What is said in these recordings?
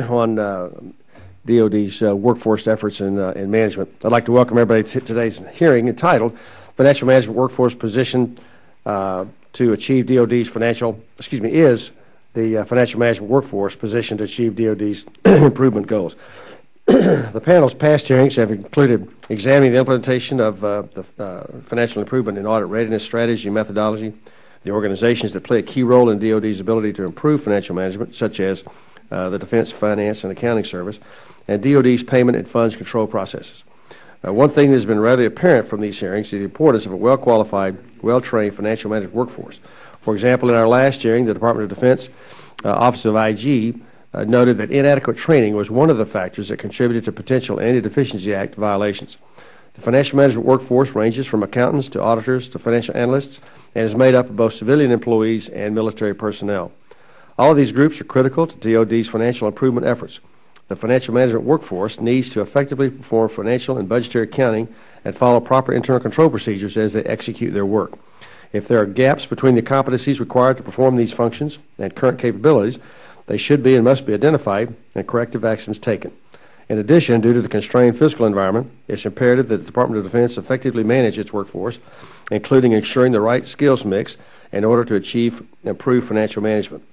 on DOD's workforce efforts and management. I'd like to welcome everybody to today's hearing entitled Financial Management Workforce Position to Achieve DOD's is the financial management workforce positioned to achieve DOD's improvement goals. The panel's past hearings have included examining the implementation of the financial improvement and audit readiness strategy and methodology, the organizations that play a key role in DOD's ability to improve financial management, such as the Defense Finance and Accounting Service, and DOD's payment and funds control processes. One thing that has been readily apparent from these hearings is the importance of a well-qualified, well-trained financial management workforce. For example, in our last hearing, the Department of Defense Office of IG noted that inadequate training was one of the factors that contributed to potential Anti-Deficiency Act violations. The financial management workforce ranges from accountants to auditors to financial analysts and is made up of both civilian employees and military personnel. All of these groups are critical to DOD's financial improvement efforts. The financial management workforce needs to effectively perform financial and budgetary accounting and follow proper internal control procedures as they execute their work. If there are gaps between the competencies required to perform these functions and current capabilities, they should be and must be identified and corrective actions taken. In addition, due to the constrained fiscal environment, it's imperative that the Department of Defense effectively manage its workforce, including ensuring the right skills mix in order to achieve improved financial management.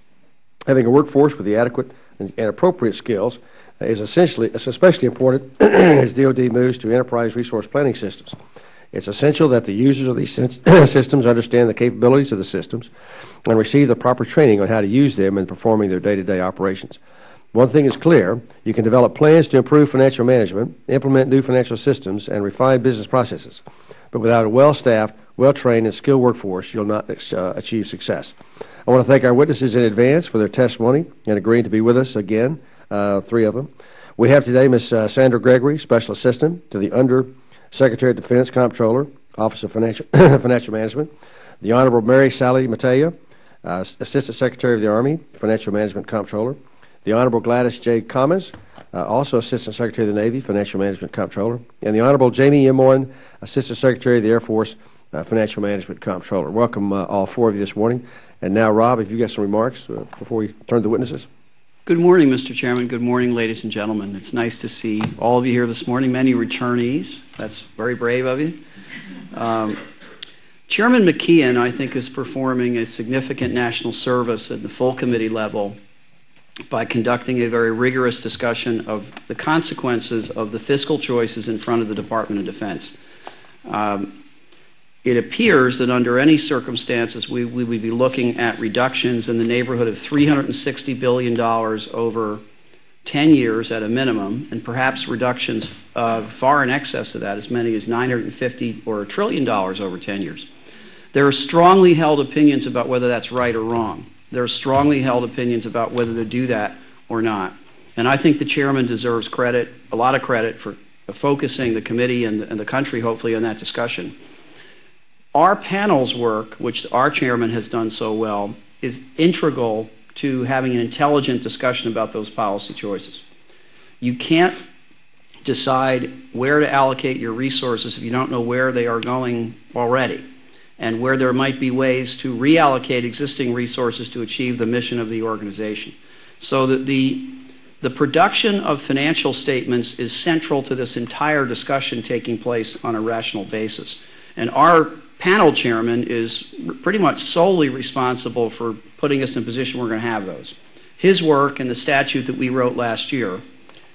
Having a workforce with the adequate and appropriate skills is especially important as DOD moves to enterprise resource planning systems. It's essential that the users of these systems understand the capabilities of the systems and receive the proper training on how to use them in performing their day-to-day operations. One thing is clear: you can develop plans to improve financial management, implement new financial systems, and refine business processes. But without a well-staffed, well-trained, and skilled workforce, you'll not achieve success. I want to thank our witnesses in advance for their testimony and agreeing to be with us again, three of them. We have today Ms. Sandra Gregory, Special Assistant to the Under Secretary of Defense, Comptroller, Office of Financial Management; the Honorable Mary Sally Matea, Assistant Secretary of the Army, Financial Management Comptroller; the Honorable Gladys J. Commons, also Assistant Secretary of the Navy, Financial Management Comptroller; and the Honorable Jamie M. Morin, Assistant Secretary of the Air Force, Financial Management Comptroller. Welcome all four of you this morning. And now, Rob, if you've got some remarks before we turn to the witnesses. Good morning, Mr. Chairman. Good morning, ladies and gentlemen. It's nice to see all of you here this morning, many returnees. That's very brave of you. Chairman McKeon, I think, is performing a significant national service at the full committee level by conducting a very rigorous discussion of the consequences of the fiscal choices in front of the Department of Defense. It appears that under any circumstances we would be looking at reductions in the neighborhood of $360 billion over 10 years at a minimum, and perhaps reductions far in excess of that, as many as $950 or $1 trillion over 10 years. There are strongly held opinions about whether that's right or wrong. There are strongly held opinions about whether to do that or not. And I think the chairman deserves credit, a lot of credit, for focusing the committee and the country, hopefully, on that discussion. Our panel's work, which our chairman has done so well, is integral to having an intelligent discussion about those policy choices. You can't decide where to allocate your resources if you don't know where they are going already, and where there might be ways to reallocate existing resources to achieve the mission of the organization. So that the production of financial statements is central to this entire discussion taking place on a rational basis. And our panel chairman is pretty much solely responsible for putting us in a position we're going to have those. His work and the statute that we wrote last year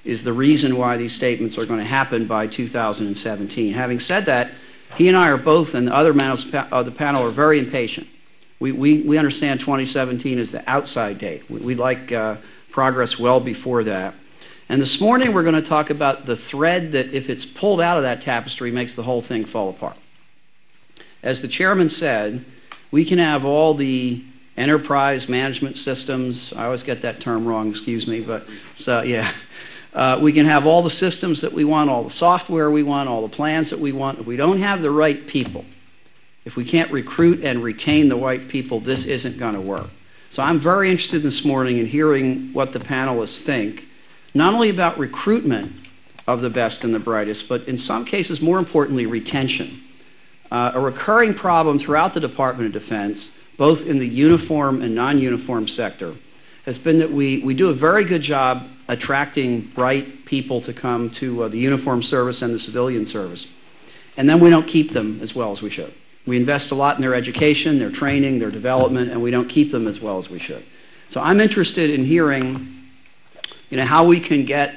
is the reason why these statements are going to happen by 2017. Having said that, he and I are both, and the other members of the panel are very impatient. We understand 2017 is the outside date. We'd like progress well before that. And this morning we're going to talk about the thread that, if it's pulled out of that tapestry, makes the whole thing fall apart. As the chairman said, we can have all the enterprise management systems. I always get that term wrong, excuse me, but so yeah. We can have all the systems that we want, all the software we want, all the plans that we want. If we don't have the right people, if we can't recruit and retain the right people, this isn't going to work. So I'm very interested this morning in hearing what the panelists think, not only about recruitment of the best and the brightest, but in some cases, more importantly, retention. A recurring problem throughout the Department of Defense, both in the uniform and non-uniform sector, has been that we do a very good job attracting bright people to come to the uniformed service and the civilian service. And then we don't keep them as well as we should. We invest a lot in their education, their training, their development, and we don't keep them as well as we should. So I'm interested in hearing, how we can get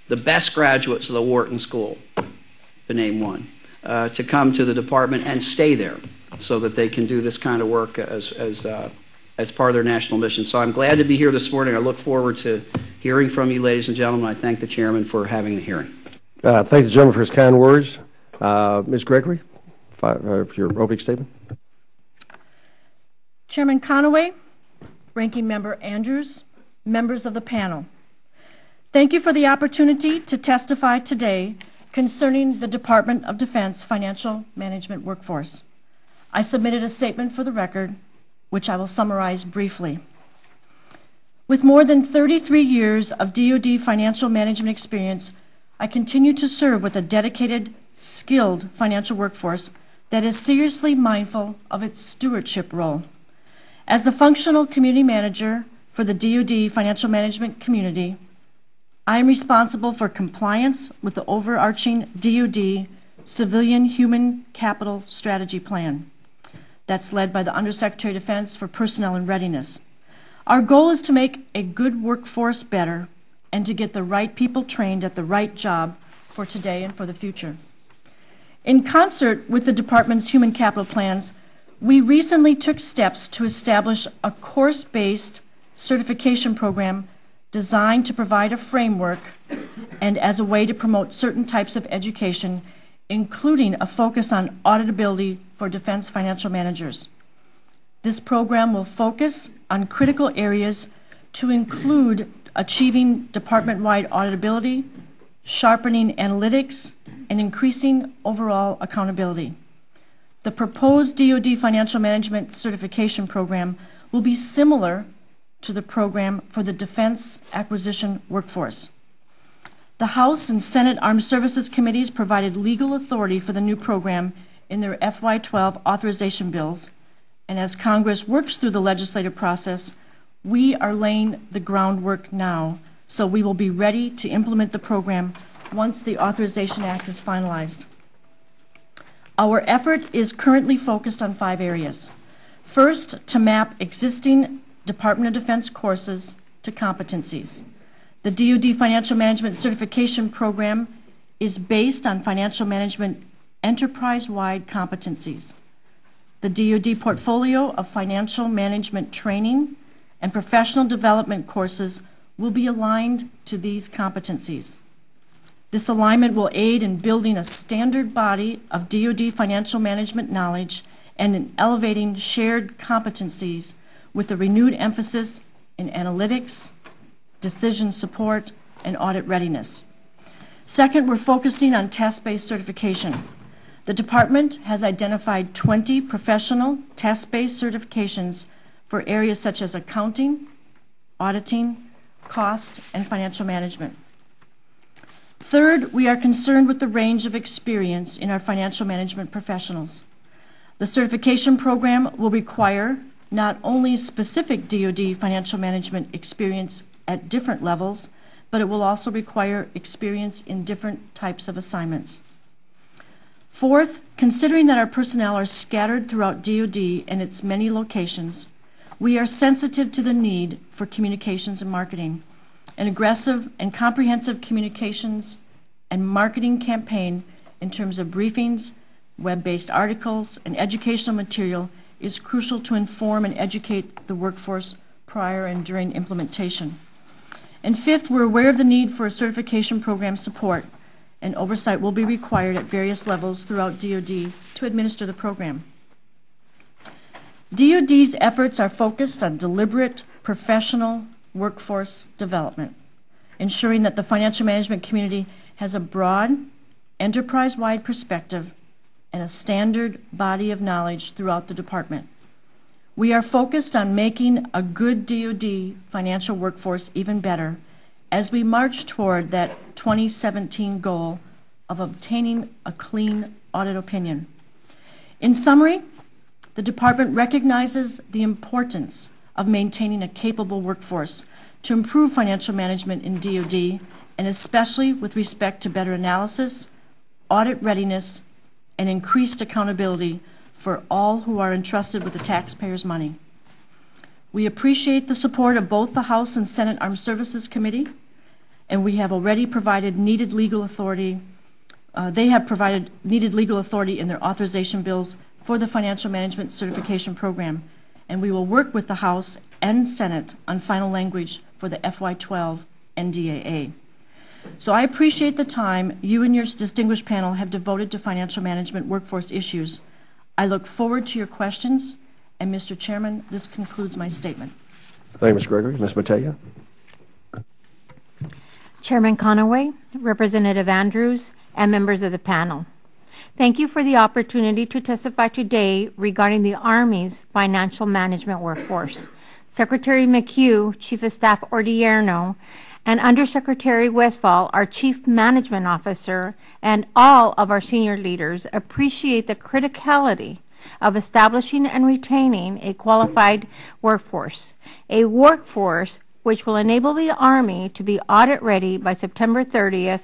the best graduates of the Wharton School, to name one, to come to the department and stay there so that they can do this kind of work as part of their national mission. So I'm glad to be here this morning. I look forward to hearing from you, ladies and gentlemen. I thank the chairman for having the hearing. Thank the gentleman for his kind words. Ms. Gregory, for your opening statement. Chairman Conaway, Ranking Member Andrews, members of the panel, thank you for the opportunity to testify today concerning the Department of Defense financial management workforce. I submitted a statement for the record, which I will summarize briefly. With more than 33 years of DOD financial management experience, I continue to serve with a dedicated, skilled financial workforce that is seriously mindful of its stewardship role. As the functional community manager for the DOD financial management community, I am responsible for compliance with the overarching DOD Civilian Human Capital Strategy Plan that's led by the Undersecretary of Defense for Personnel and Readiness. Our goal is to make a good workforce better and to get the right people trained at the right job for today and for the future. In concert with the Department's human capital plans, we recently took steps to establish a course-based certification program designed to provide a framework and as a way to promote certain types of education, including a focus on auditability for defense financial managers. This program will focus on critical areas to include achieving department-wide auditability, sharpening analytics, and increasing overall accountability. The proposed DOD financial management certification program will be similar to the program for the Defense Acquisition Workforce. The House and Senate Armed Services Committees provided legal authority for the new program in their FY12 authorization bills, and as Congress works through the legislative process, we are laying the groundwork now, so we will be ready to implement the program once the Authorization Act is finalized. Our effort is currently focused on 5 areas. First, to map existing Department of Defense courses to competencies. The DOD Financial Management Certification Program is based on financial management enterprise-wide competencies. The DOD portfolio of financial management training and professional development courses will be aligned to these competencies. This alignment will aid in building a standard body of DOD financial management knowledge and in elevating shared competencies with a renewed emphasis in analytics, decision support, and audit readiness. Second, we're focusing on test-based certification. The Department has identified 20 professional test-based certifications for areas such as accounting, auditing, cost, and financial management. Third, we are concerned with the range of experience in our financial management professionals. The certification program will require not only specific DOD financial management experience at different levels, but it will also require experience in different types of assignments. Fourth, considering that our personnel are scattered throughout DOD and its many locations, we are sensitive to the need for communications and marketing. An aggressive and comprehensive communications and marketing campaign in terms of briefings, web-based articles, and educational material is crucial to inform and educate the workforce prior and during implementation. And fifth, we're aware of the need for a certification program support, and oversight will be required at various levels throughout DOD to administer the program. DOD's efforts are focused on deliberate, professional workforce development, ensuring that the financial management community has a broad, enterprise-wide perspective and a standard body of knowledge throughout the department. We are focused on making a good DOD financial workforce even better as we march toward that 2017 goal of obtaining a clean audit opinion. In summary, the department recognizes the importance of maintaining a capable workforce to improve financial management in DOD, and especially with respect to better analysis, audit readiness, and increased accountability for all who are entrusted with the taxpayers' money. We appreciate the support of both the House and Senate Armed Services Committee, and we have already provided needed legal authority. They have provided needed legal authority in their authorization bills for the Financial Management Certification Program, and we will work with the House and Senate on final language for the FY12 NDAA. So I appreciate the time you and your distinguished panel have devoted to financial management workforce issues. I look forward to your questions, and Mr. Chairman, this concludes my statement. Thank you, Ms. Gregory. Ms. Mattea. Chairman Conaway, Representative Andrews, and members of the panel. Thank you for the opportunity to testify today regarding the Army's financial management workforce. Secretary McHugh, Chief of Staff Ordierno, and Undersecretary Westphal, our Chief Management Officer, and all of our senior leaders appreciate the criticality of establishing and retaining a qualified workforce, a workforce which will enable the Army to be audit ready by September 30th,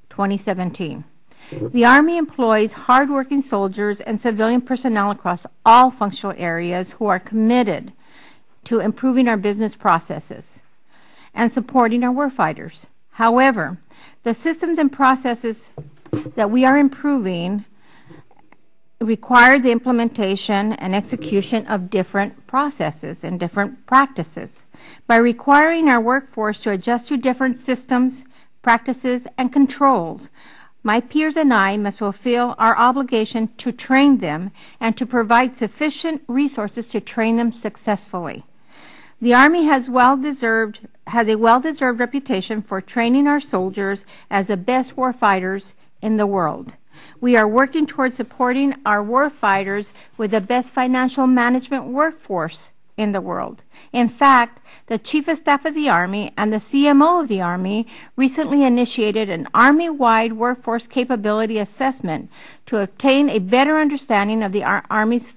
2017. The Army employs hardworking soldiers and civilian personnel across all functional areas who are committed to improving our business processes and supporting our warfighters. However, the systems and processes that we are improving require the implementation and execution of different processes and different practices. By requiring our workforce to adjust to different systems, practices, and controls, my peers and I must fulfill our obligation to train them and to provide sufficient resources to train them successfully. The Army has a well-deserved reputation for training our soldiers as the best warfighters in the world. We are working towards supporting our warfighters with the best financial management workforce in the world. In fact, the Chief of Staff of the Army and the CMO of the Army recently initiated an Army-wide workforce capability assessment to obtain a better understanding of the Army's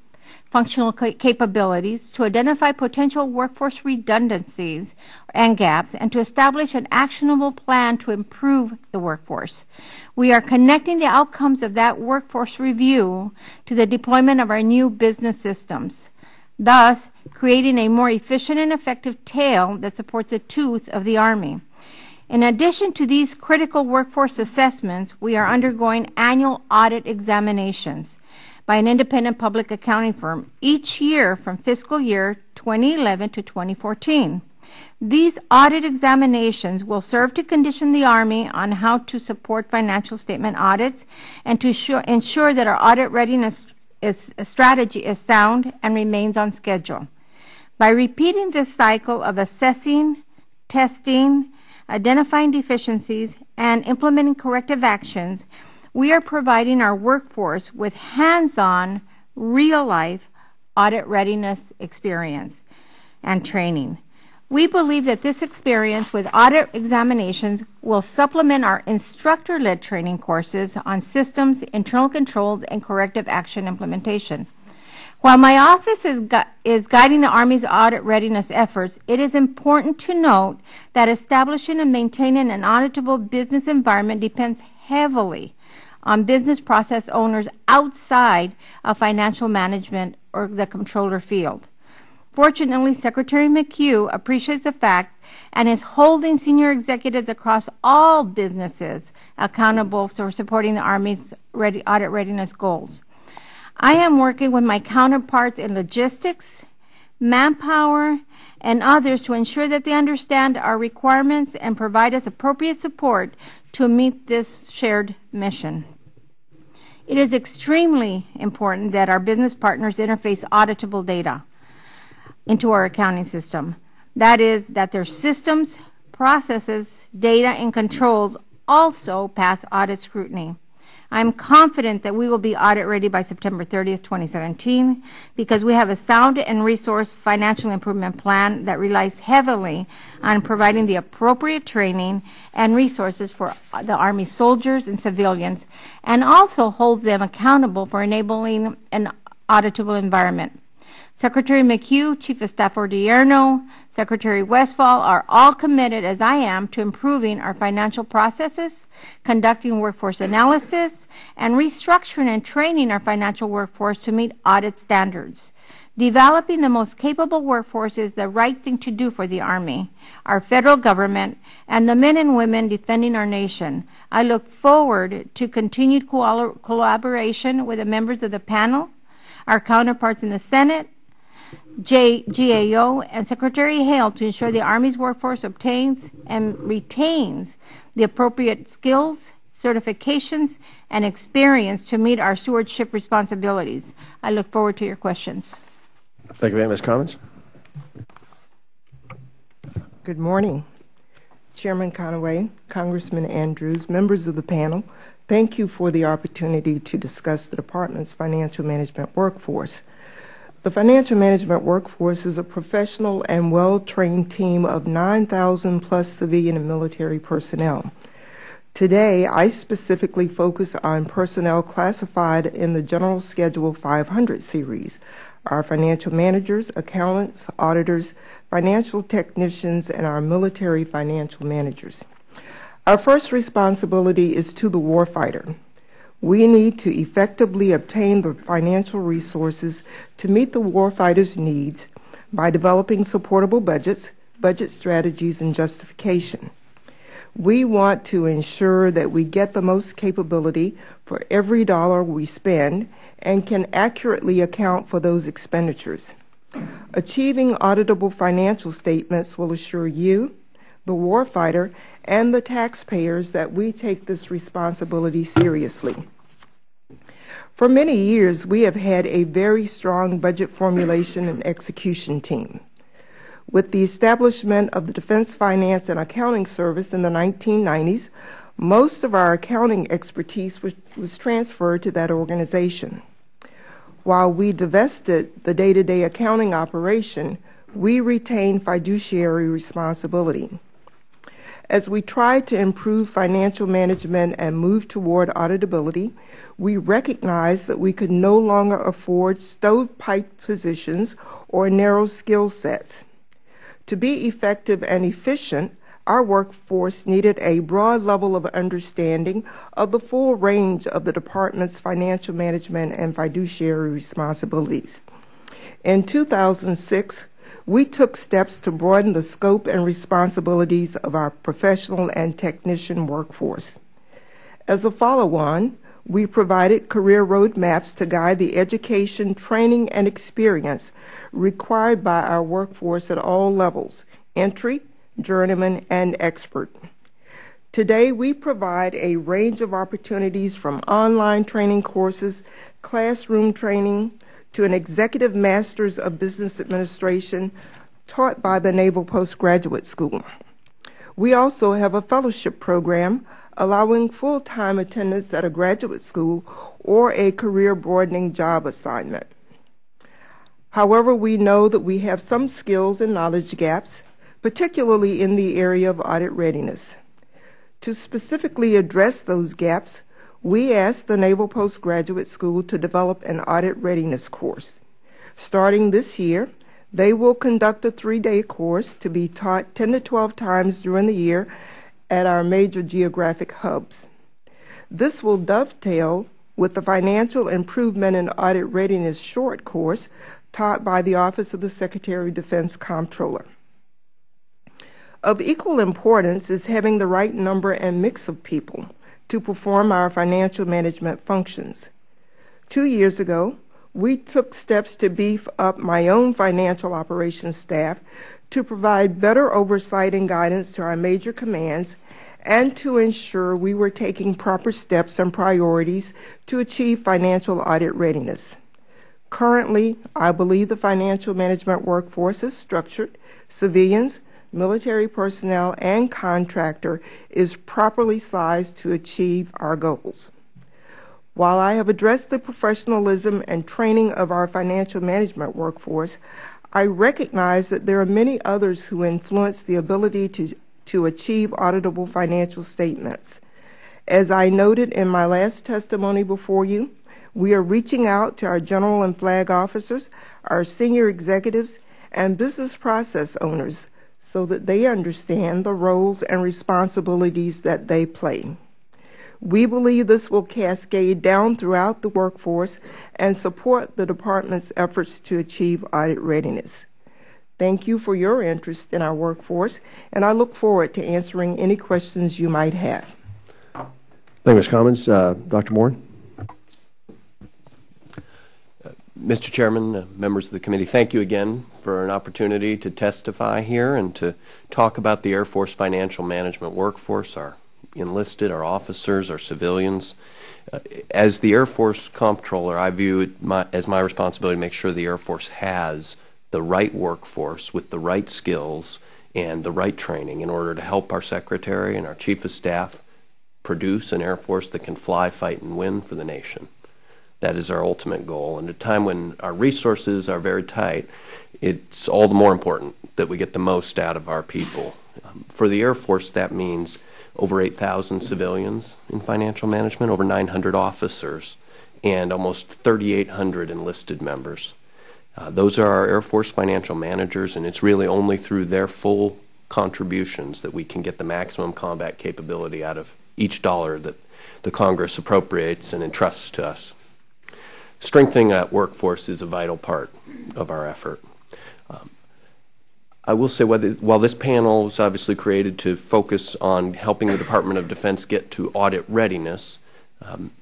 functional capabilities, to identify potential workforce redundancies and gaps, and to establish an actionable plan to improve the workforce. We are connecting the outcomes of that workforce review to the deployment of our new business systems, thus creating a more efficient and effective tail that supports the tooth of the Army. In addition to these critical workforce assessments, we are undergoing annual audit examinations by an independent public accounting firm each year from fiscal year 2011 to 2014. These audit examinations will serve to condition the Army on how to support financial statement audits and to ensure that our audit readiness strategy is sound and remains on schedule. By repeating this cycle of assessing, testing, identifying deficiencies, and implementing corrective actions, we are providing our workforce with hands-on, real-life audit readiness experience and training. We believe that this experience with audit examinations will supplement our instructor-led training courses on systems, internal controls, and corrective action implementation. While my office is guiding the Army's audit readiness efforts, it is important to note that establishing and maintaining an auditable business environment depends heavily on business process owners outside of financial management or the controller field. Fortunately, Secretary McHugh appreciates the fact and is holding senior executives across all businesses accountable for supporting the Army's audit readiness goals. I am working with my counterparts in logistics, manpower, and others to ensure that they understand our requirements and provide us appropriate support to meet this shared mission. It is extremely important that our business partners interface auditable data into our accounting system. That is, that their systems, processes, data, and controls also pass audit scrutiny. I'm confident that we will be audit ready by September 30th, 2017, because we have a sound and resourced financial improvement plan that relies heavily on providing the appropriate training and resources for the Army soldiers and civilians, and also hold them accountable for enabling an auditable environment. Secretary McHugh, Chief of Staff Odierno, Secretary Westphal are all committed, as I am, to improving our financial processes, conducting workforce analysis, and restructuring and training our financial workforce to meet audit standards. Developing the most capable workforce is the right thing to do for the Army, our federal government, and the men and women defending our nation. I look forward to continued collaboration with the members of the panel, our counterparts in the Senate, GAO, and Secretary Hale to ensure the Army's workforce obtains and retains the appropriate skills, certifications, and experience to meet our stewardship responsibilities. I look forward to your questions. Thank you, ma'am. Ms. Commons. Good morning. Chairman Conaway, Congressman Andrews, members of the panel, thank you for the opportunity to discuss the Department's financial management workforce. The financial management workforce is a professional and well-trained team of 9,000 plus civilian and military personnel. Today, I specifically focus on personnel classified in the General Schedule 500 series. Our financial managers, accountants, auditors, financial technicians, and our military financial managers. Our first responsibility is to the warfighter. We need to effectively obtain the financial resources to meet the warfighter's needs by developing supportable budgets, budget strategies, and justification. We want to ensure that we get the most capability for every dollar we spend and can accurately account for those expenditures. Achieving auditable financial statements will assure you, the warfighter, and the taxpayers that we take this responsibility seriously. For many years, we have had a very strong budget formulation and execution team. With the establishment of the Defense Finance and Accounting Service in the 1990s, most of our accounting expertise was transferred to that organization. While we divested the day-to-day accounting operation, we retained fiduciary responsibility. As we tried to improve financial management and move toward auditability, we recognized that we could no longer afford stovepipe positions or narrow skill sets. To be effective and efficient, our workforce needed a broad level of understanding of the full range of the Department's financial management and fiduciary responsibilities. In 2006, we took steps to broaden the scope and responsibilities of our professional and technician workforce. As a follow-on, we provided career roadmaps to guide the education, training, and experience required by our workforce at all levels, entry, journeyman, and expert. Today, we provide a range of opportunities from online training courses, classroom training, to an Executive Master's of Business Administration taught by the Naval Postgraduate School. We also have a fellowship program allowing full-time attendance at a graduate school or a career-broadening job assignment. However, we know that we have some skills and knowledge gaps, particularly in the area of audit readiness. To specifically address those gaps, we asked the Naval Postgraduate School to develop an audit readiness course. Starting this year, they will conduct a 3-day course to be taught 10 to 12 times during the year at our major geographic hubs. This will dovetail with the Financial Improvement and Audit Readiness short course taught by the Office of the Secretary of Defense Comptroller. Of equal importance is having the right number and mix of people to perform our financial management functions. 2 years ago, we took steps to beef up my own financial operations staff to provide better oversight and guidance to our major commands and to ensure we were taking proper steps and priorities to achieve financial audit readiness. Currently, I believe the financial management workforce is structured, civilians, military personnel, and contractor is properly sized to achieve our goals. While I have addressed the professionalism and training of our financial management workforce, I recognize that there are many others who influence the ability to achieve auditable financial statements. As I noted in my last testimony before you, We are reaching out to our general and flag officers, our senior executives, and business process owners so that they understand the roles and responsibilities that they play. We believe this will cascade down throughout the workforce and support the Department's efforts to achieve audit readiness. Thank you for your interest in our workforce, and I look forward to answering any questions you might have. Thank you, Ms. Commons. Dr. Moore? Mr. Chairman, members of the committee, thank you again for an opportunity to testify here and to talk about the Air Force financial management workforce, our enlisted, our officers, our civilians. As the Air Force Comptroller, I view it as my responsibility to make sure the Air Force has the right workforce with the right skills and the right training in order to help our Secretary and our Chief of Staff produce an Air Force that can fly, fight, and win for the nation. That is our ultimate goal. And at a time when our resources are very tight, it's all the more important that we get the most out of our people. For the Air Force, that means over 8,000 civilians in financial management, over 900 officers, and almost 3,800 enlisted members. Those are our Air Force financial managers, and it's really only through their full contributions that we can get the maximum combat capability out of each dollar that the Congress appropriates and entrusts to us. Strengthening that workforce is a vital part of our effort. I will say, while this panel was obviously created to focus on helping the Department of Defense get to audit readiness,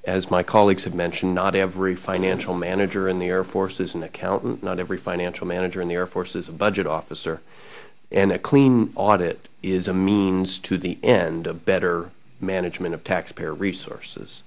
as my colleagues have mentioned, not every financial manager in the Air Force is an accountant. Not every financial manager in the Air Force is a budget officer. And a clean audit is a means to the end of better management of taxpayer resources.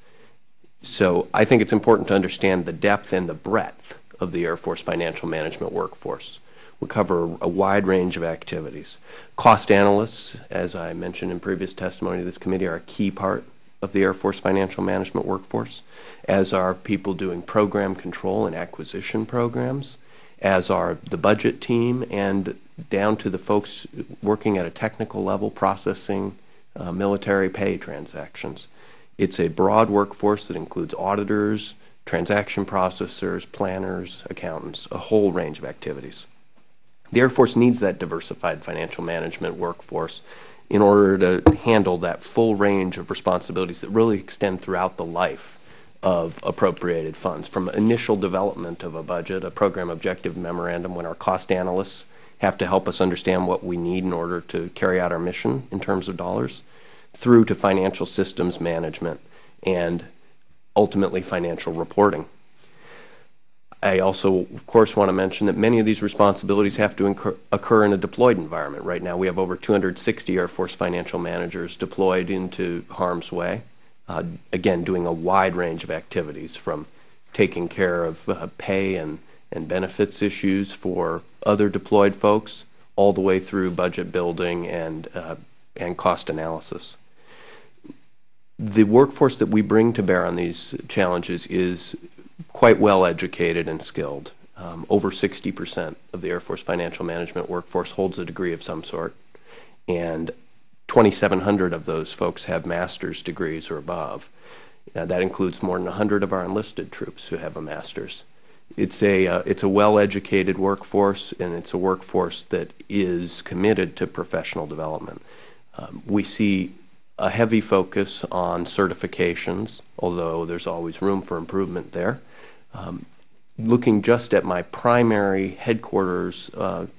So I think it's important to understand the depth and the breadth of the Air Force financial management workforce. We cover a wide range of activities. Cost analysts, as I mentioned in previous testimony to this committee, are a key part of the Air Force financial management workforce, as are people doing program control and acquisition programs, as are the budget team, and down to the folks working at a technical level processing military pay transactions. It's a broad workforce that includes auditors, transaction processors, planners, accountants, a whole range of activities. The Air Force needs that diversified financial management workforce in order to handle that full range of responsibilities that really extend throughout the life of appropriated funds, from initial development of a budget, a program objective memorandum, when our cost analysts have to help us understand what we need in order to carry out our mission in terms of dollars, through to financial systems management and ultimately financial reporting. I also, of course, want to mention that many of these responsibilities have to occur in a deployed environment. Right now, we have over 260 Air Force financial managers deployed into harm's way, again, doing a wide range of activities, from taking care of pay and benefits issues for other deployed folks, all the way through budget building and cost analysis. The workforce that we bring to bear on these challenges is quite well educated and skilled. Over 60% of the Air Force financial management workforce holds a degree of some sort, and 2,700 of those folks have master's degrees or above. That includes more than 100 of our enlisted troops who have a master's. It's a well-educated workforce, and it's a workforce that is committed to professional development. We see a heavy focus on certifications, although there's always room for improvement there. Looking just at my primary headquarters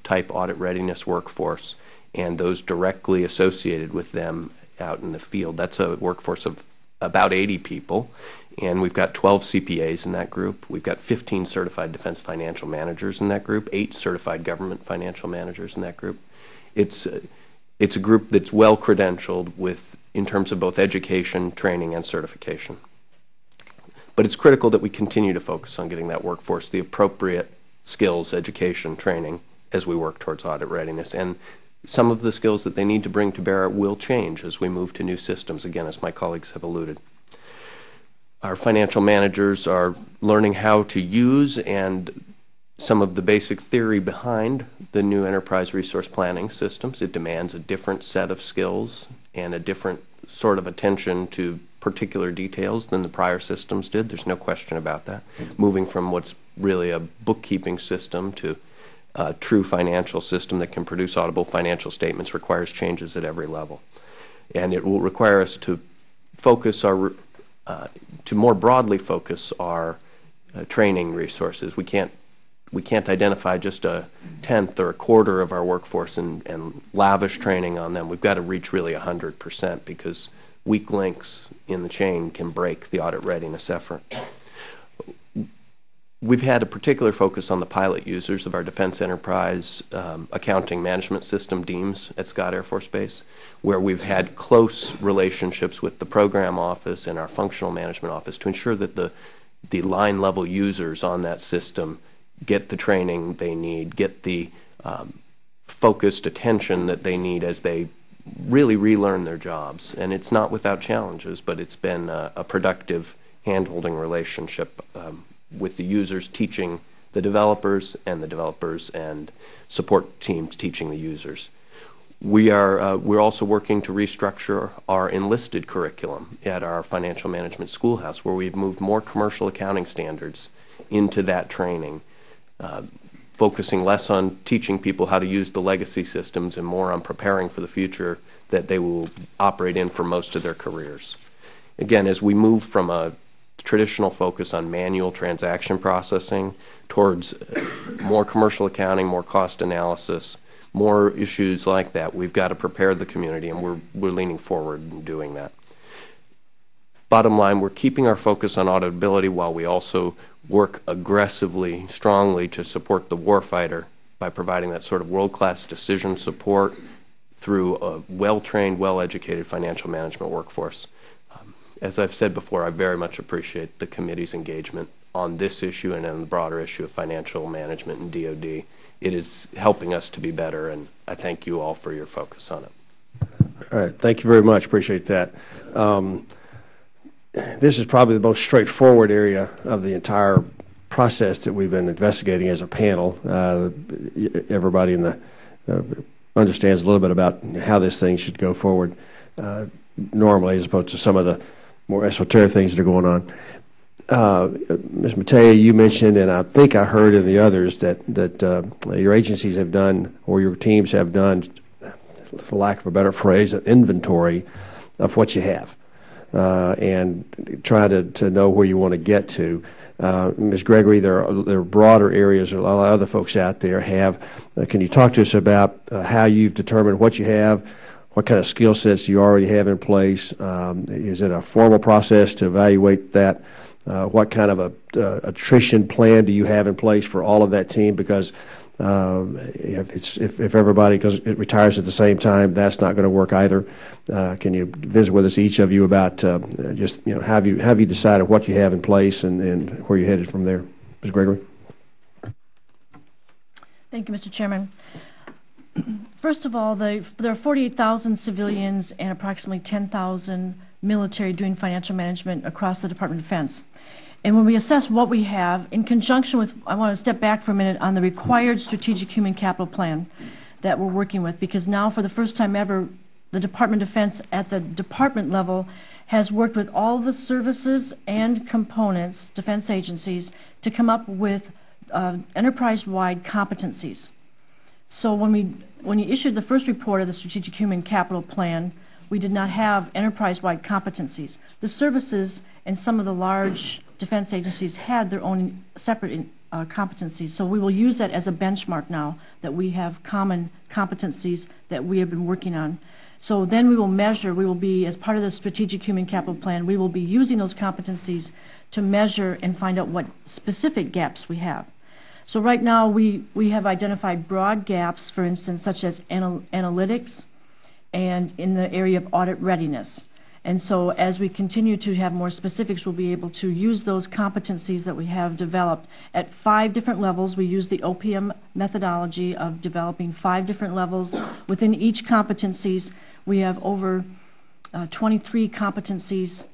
type audit readiness workforce and those directly associated with them out in the field, that's a workforce of about 80 people, and we've got 12 CPAs in that group. We've got 15 certified defense financial managers in that group, 8 certified government financial managers in that group. It's a group that's well credentialed in terms of both education, training, and certification. But it's critical that we continue to focus on getting that workforce the appropriate skills, education, training as we work towards audit readiness. And some of the skills that they need to bring to bear will change as we move to new systems, again, as my colleagues have alluded. Our financial managers are learning how to use and some of the basic theory behind the new enterprise resource planning systems. It demands a different set of skills and a different sort of attention to particular details than the prior systems did. There's no question about that. Moving from what's really a bookkeeping system to a true financial system that can produce audible financial statements requires changes at every level. And it will require us to focus our, to more broadly focus our training resources. We can't identify just a tenth or a quarter of our workforce and lavish training on them. We've got to reach really 100% because weak links in the chain can break the audit readiness effort. We've had a particular focus on the pilot users of our Defense Enterprise Accounting Management System, DEAMS, at Scott Air Force Base, where we've had close relationships with the program office and our functional management office to ensure that the line level users on that system get the training they need, get the focused attention that they need as they really relearn their jobs. And it's not without challenges, but it's been a productive hand-holding relationship with the users teaching the developers and support teams teaching the users. We're also working to restructure our enlisted curriculum at our financial management schoolhouse, where we've moved more commercial accounting standards into that training, focusing less on teaching people how to use the legacy systems and more on preparing for the future that they will operate in for most of their careers. Again, as we move from a traditional focus on manual transaction processing towards more commercial accounting, more cost analysis, more issues like that, we've got to prepare the community, and we're leaning forward in doing that. Bottom line, we're keeping our focus on auditability while we also work aggressively, strongly to support the warfighter by providing that sort of world-class decision support through a well-trained, well-educated financial management workforce. As I've said before, I very much appreciate the committee's engagement on this issue and on the broader issue of financial management in DOD. It is helping us to be better, and I thank you all for your focus on it. All right. Thank you very much. Appreciate that. This is probably the most straightforward area of the entire process that we've been investigating as a panel. Everybody in the understands a little bit about how this thing should go forward normally, as opposed to some of the more esoteric things that are going on. Ms. Mattea, you mentioned, and I think I heard in the others, that your agencies have done, or your teams have done, for lack of a better phrase, an inventory of what you have, and try to know where you want to get to. Ms. Gregory, there are broader areas. A lot of other folks out there have. Can you talk to us about how you've determined what you have? What kind of skill sets you already have in place? Is it a formal process to evaluate that? What kind of a attrition plan do you have in place for all of that team? Because if everybody retires at the same time, that's not going to work either. Can you visit with us, each of you, about just have you decided what you have in place and where you're headed from there? Ms. Gregory. Thank you, Mr. Chairman. First of all, there are 48,000 civilians and approximately 10,000 military doing financial management across the Department of Defense. And when we assess what we have, in conjunction with, I want to step back for a minute on the required strategic human capital plan that we're working with, because now for the first time ever, the Department of Defense at the department level has worked with all the services and components, defense agencies, to come up with enterprise-wide competencies. So when you issued the first report of the strategic human capital plan, we did not have enterprise-wide competencies. The services and some of the large defense agencies had their own separate competencies. So we will use that as a benchmark now, that we have common competencies that we have been working on. So then we will measure, we will be, as part of the strategic human capital plan, we will be using those competencies to measure and find out what specific gaps we have. So right now we have identified broad gaps, for instance, such as analytics and in the area of audit readiness. And so as we continue to have more specifics, we'll be able to use those competencies that we have developed at 5 different levels. We use the OPM methodology of developing 5 different levels. Within each competencies, we have over 23 competencies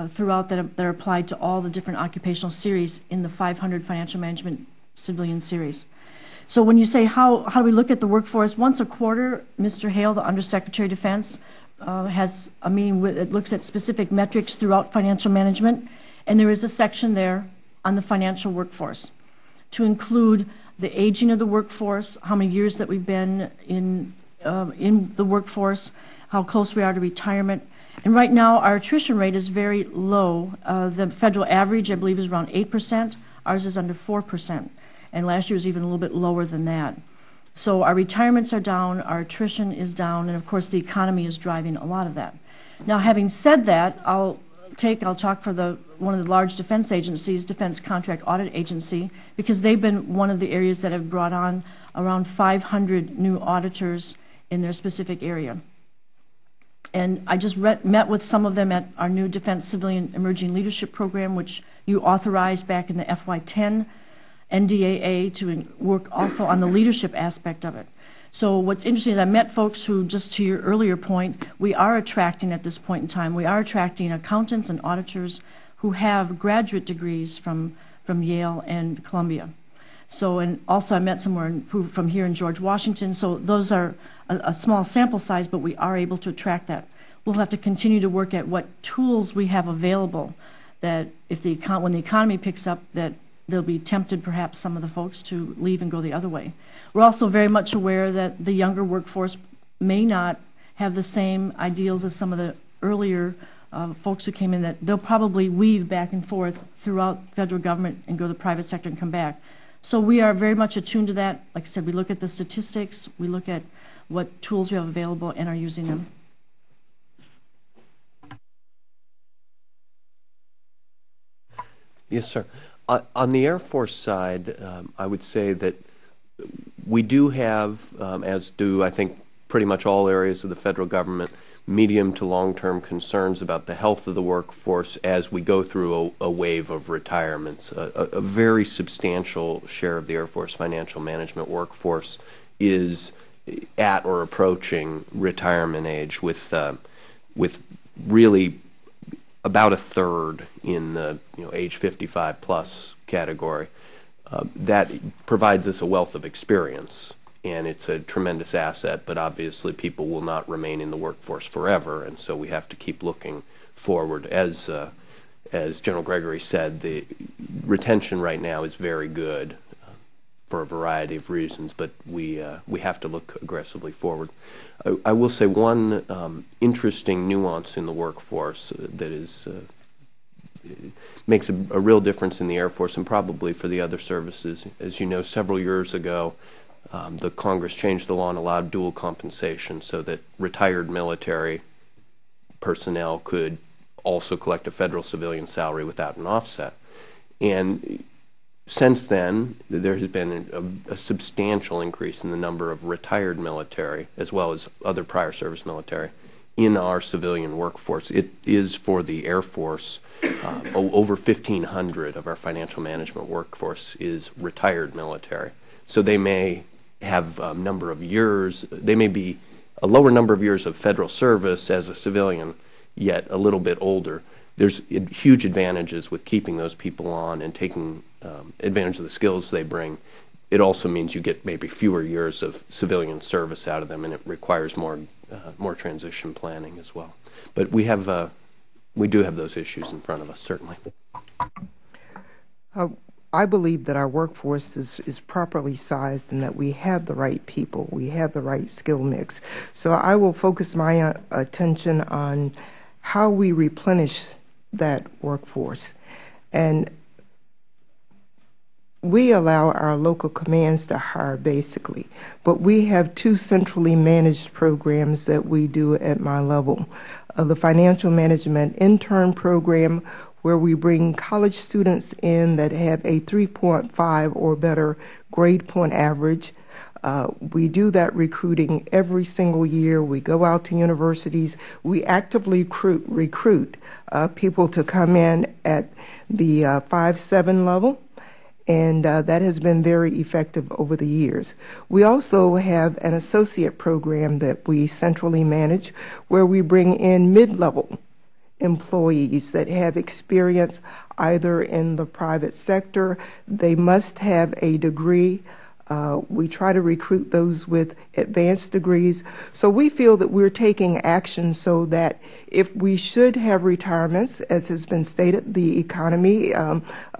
throughout that are applied to all the different occupational series in the 500 financial management civilian series. So when you say how do we look at the workforce, once a quarter, Mr. Hale, the Undersecretary of Defense, has a meeting that looks at specific metrics throughout financial management, and there is a section there on the financial workforce to include the aging of the workforce, how many years that we've been in the workforce, how close we are to retirement. And right now, our attrition rate is very low. The federal average, I believe, is around 8%. Ours is under 4%. And last year was even a little bit lower than that. So our retirements are down, our attrition is down, and of course the economy is driving a lot of that. Now, having said that, I'll talk for one of the large defense agencies, Defense Contract Audit Agency, because they've been one of the areas that have brought on around 500 new auditors in their specific area. And I just met with some of them at our new Defense Civilian Emerging Leadership Program, which you authorized back in the FY10 NDAA to work also on the leadership aspect of it. So what's interesting is I met folks who, just to your earlier point, we are attracting at this point in time, we are attracting accountants and auditors who have graduate degrees from Yale and Columbia. So, and also I met someone from here in George Washington, so those are a small sample size, but we are able to attract that. We'll have to continue to work at what tools we have available that if when the economy picks up, that they'll be tempted, perhaps, some of the folks to leave and go the other way. We're also very much aware that the younger workforce may not have the same ideals as some of the earlier folks who came in, that they'll probably weave back and forth throughout federal government and go to the private sector and come back. So we are very much attuned to that. Like I said, we look at the statistics, we look at what tools we have available and are using them. Yes, sir. On the Air Force side, I would say that we do have, as do I think pretty much all areas of the federal government, medium to long-term concerns about the health of the workforce as we go through a wave of retirements. A very substantial share of the Air Force financial management workforce is at or approaching retirement age, with really about a third in the age 55 plus category. That provides us a wealth of experience, and it's a tremendous asset, but obviously people will not remain in the workforce forever, and so we have to keep looking forward. As General Gregory said, the retention right now is very good for a variety of reasons, but we have to look aggressively forward. I will say one interesting nuance in the workforce that is makes a real difference in the Air Force and probably for the other services. As you know, several years ago, the Congress changed the law and allowed dual compensation so that retired military personnel could also collect a federal civilian salary without an offset. And since then, there has been a substantial increase in the number of retired military, as well as other prior service military, in our civilian workforce. It is for the Air Force, over 1,500 of our financial management workforce is retired military. So they may have a number of years, they may be a lower number of years of federal service as a civilian, yet a little bit older. There's huge advantages with keeping those people on and taking advantage of the skills they bring. It also means you get maybe fewer years of civilian service out of them, and it requires more transition planning as well. But we do have those issues in front of us, certainly. I believe that our workforce is properly sized and that we have the right people, we have the right skill mix. So I will focus my attention on how we replenish that workforce. And we allow our local commands to hire basically, but we have two centrally managed programs that we do at my level. The Financial Management Intern Program, where we bring college students in that have a 3.5 or better grade point average. We do that recruiting every single year. We go out to universities. We actively recruit people to come in at the 5.7 level, and that has been very effective over the years. We also have an associate program that we centrally manage, where we bring in mid-level employees that have experience either in the private sector. They must have a degree We try to recruit those with advanced degrees. So we feel that we're taking action so that if we should have retirements, as has been stated, the economy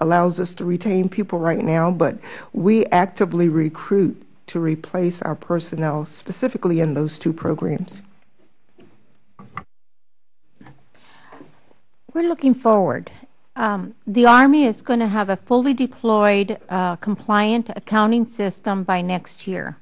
allows us to retain people right now, but we actively recruit to replace our personnel, specifically in those two programs. We're looking forward. The Army is going to have a fully deployed, compliant accounting system by next year.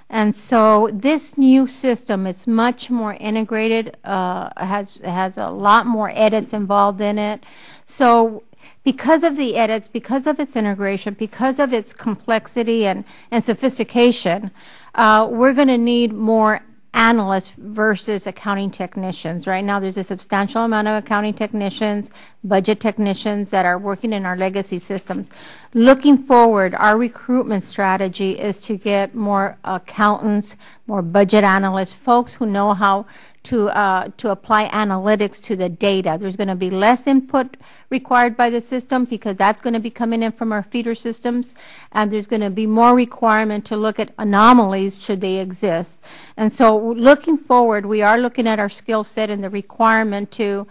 And so this new system is much more integrated, has a lot more edits involved in it. So because of the edits, because of its integration, because of its complexity and sophistication, we're going to need more analysts versus accounting technicians. Right now there's a substantial amount of accounting technicians, budget technicians that are working in our legacy systems. Looking forward, our recruitment strategy is to get more accountants, more budget analysts, folks who know how to apply analytics to the data. There's going to be less input required by the system because that's going to be coming in from our feeder systems, and there's going to be more requirement to look at anomalies should they exist. And so looking forward, we are looking at our skill set and the requirement to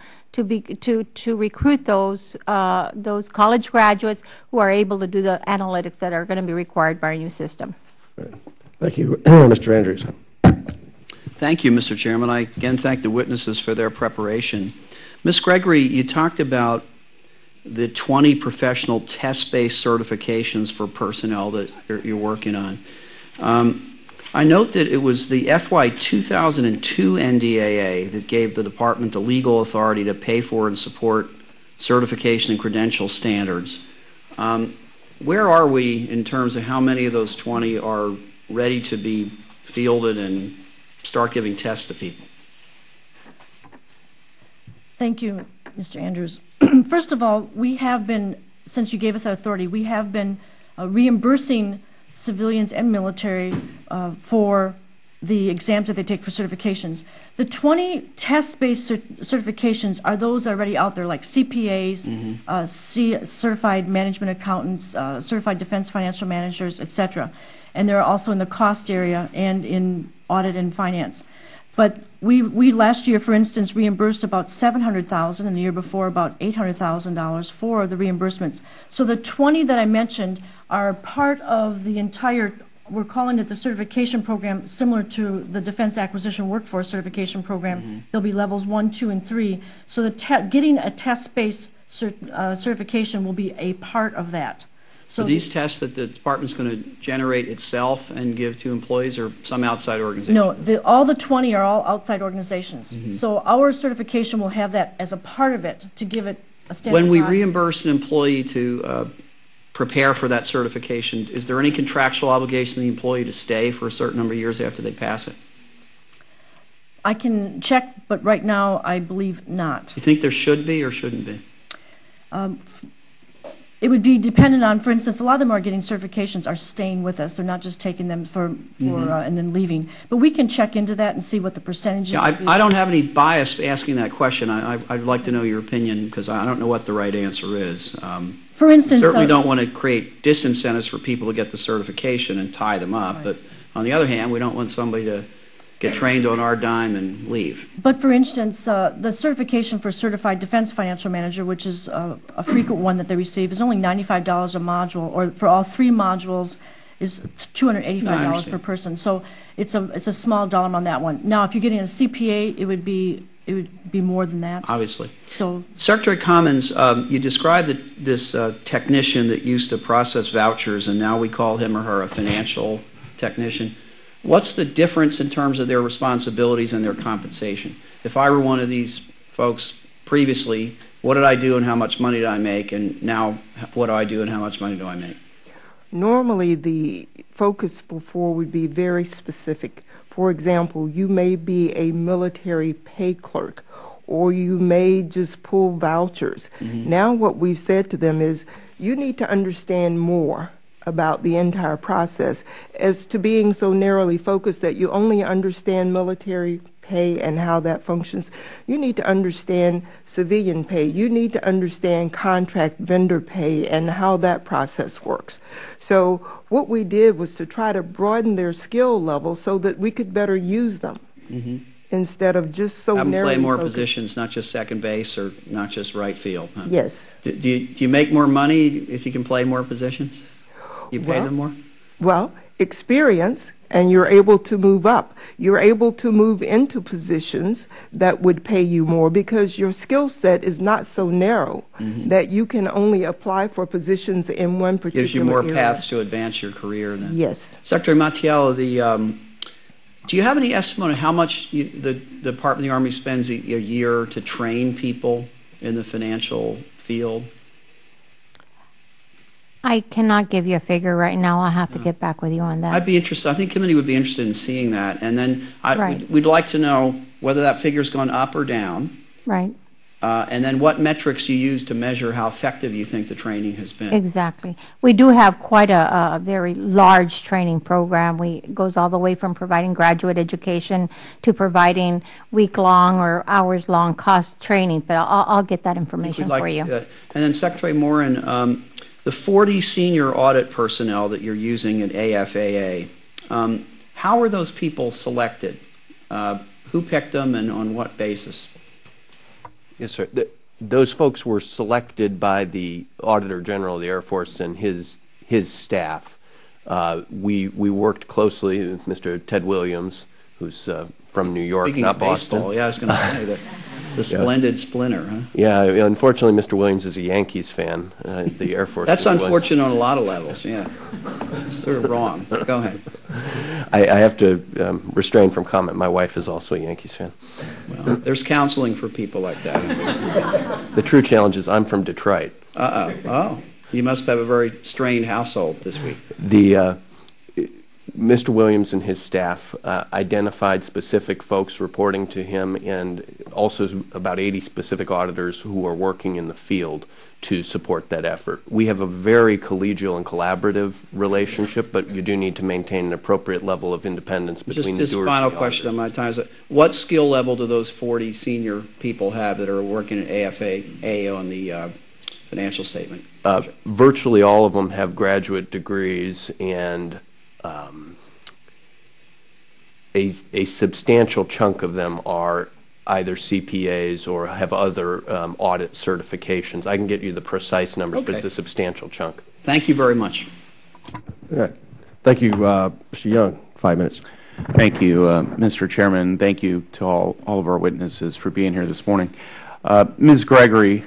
recruit those college graduates who are able to do the analytics that are going to be required by our new system. Thank you, Mr. Andrews. Thank you, Mr. Chairman. I again thank the witnesses for their preparation. Ms. Gregory, you talked about the 20 professional test-based certifications for personnel that you're working on. I note that it was the FY 2002 NDAA that gave the Department the legal authority to pay for and support certification and credential standards. Where are we in terms of how many of those 20 are ready to be fielded and start giving tests to people? Thank you, Mr. Andrews. First of all, we have been, since you gave us that authority, we have been reimbursing civilians and military for the exams that they take for certifications. The 20 test-based certifications are those already out there, like CPAs, certified management accountants, certified defense financial managers, etc. And they're also in the cost area and in audit and finance. But we last year, for instance, reimbursed about $700,000, and the year before about $800,000 for the reimbursements. So the 20 that I mentioned are part of the entire, we're calling it the certification program, similar to the Defense Acquisition Workforce Certification Program. There'll be levels 1, 2, and 3. So getting a test-based certification will be a part of that. So are these tests that the department's going to generate itself and give to employees, or some outside organization? No, all the 20 are all outside organizations. So our certification will have that as a part of it to give it a standard. When we reimburse an employee to prepare for that certification, is there any contractual obligation on the employee to stay for a certain number of years after they pass it? I can check, but right now I believe not. Do you think there should be or shouldn't be? It would be dependent on, for instance, a lot of them are getting certifications, are staying with us. They're not just taking them and then leaving. But we can check into that and see what the percentage is. Yeah, I don't have any bias asking that question. I'd like to know your opinion because I don't know what the right answer is. For instance, certainly don't want to create disincentives for people to get the certification and tie them up. Right. But on the other hand, we don't want somebody to get trained on our dime and leave. But for instance, the certification for Certified Defense Financial Manager, which is a frequent one that they receive, is only $95 a module, or for all 3 modules is $285 per person. So it's a small dollar on that one. Now, if you're getting a CPA, it would be more than that. Obviously. So, Secretary Commons, you described this technician that used to process vouchers, and now we call him or her a financial technician. What's the difference in terms of their responsibilities and their compensation? If I were one of these folks previously, what did I do and how much money did I make? And now, what do I do and how much money do I make? Normally, the focus before would be very specific. For example, you may be a military pay clerk, or you may just pull vouchers. Now what we've said to them is, you need to understand more about the entire process, as to being so narrowly focused that you only understand military pay and how that functions. You need to understand civilian pay. You need to understand contract vendor pay and how that process works. So what we did was to try to broaden their skill level so that we could better use them. Instead of just so Have them narrowly play more focused. positions, not just second base or not just right field. Huh? Yes. Do you make more money if you can play more positions? You pay them more? Well, experience, and you're able to move up. You're able to move into positions that would pay you more because your skill set is not so narrow that you can only apply for positions in one particular Gives you more area. paths to advance your career. Then. Yes. Secretary Mattiello, do you have any estimate of how much the Department of the Army spends a year to train people in the financial field? I cannot give you a figure right now. I'll have to get back with you on that. I'd be interested. I think committee would be interested in seeing that. And then Right. we'd like to know whether that figure's gone up or down. Right. And then what metrics you use to measure how effective you think the training has been. Exactly. We do have quite a very large training program. It goes all the way from providing graduate education to providing week-long or hours-long cost training. But I'll get that information for you. And then Secretary Morin, the 40 senior audit personnel that you're using at AFAA, how are those people selected? Who picked them and on what basis? Yes, sir. Those folks were selected by the Auditor General of the Air Force and his staff. We worked closely with Mr. Ted Williams, who's from New York, Speaking not of Boston. baseball, yeah, I was going to say the splendid splinter, huh? Yeah, unfortunately, Mr. Williams is a Yankees fan. The Air Force. That's Mr. Williams. unfortunate on a lot of levels, yeah. Sort of wrong. Go ahead. I have to restrain from comment. My wife is also a Yankees fan. Well, there's counseling for people like that. The true challenge is I'm from Detroit. Oh, you must have a very strained household this week. Mr. Williams and his staff identified specific folks reporting to him and also about 80 specific auditors who are working in the field to support that effort. We have a very collegial and collaborative relationship, but you do need to maintain an appropriate level of independence between the doers and the final auditors. question on my time is, what skill level do those 40 senior people have that are working at AFAA on the financial statement? Virtually all of them have graduate degrees, and a substantial chunk of them are either CPAs or have other audit certifications. I can get you the precise numbers, but it's a substantial chunk. Thank you very much. All right. Thank you, Mr. Young. 5 minutes. Thank you, Mr. Chairman. Thank you to all of our witnesses for being here this morning. Ms. Gregory,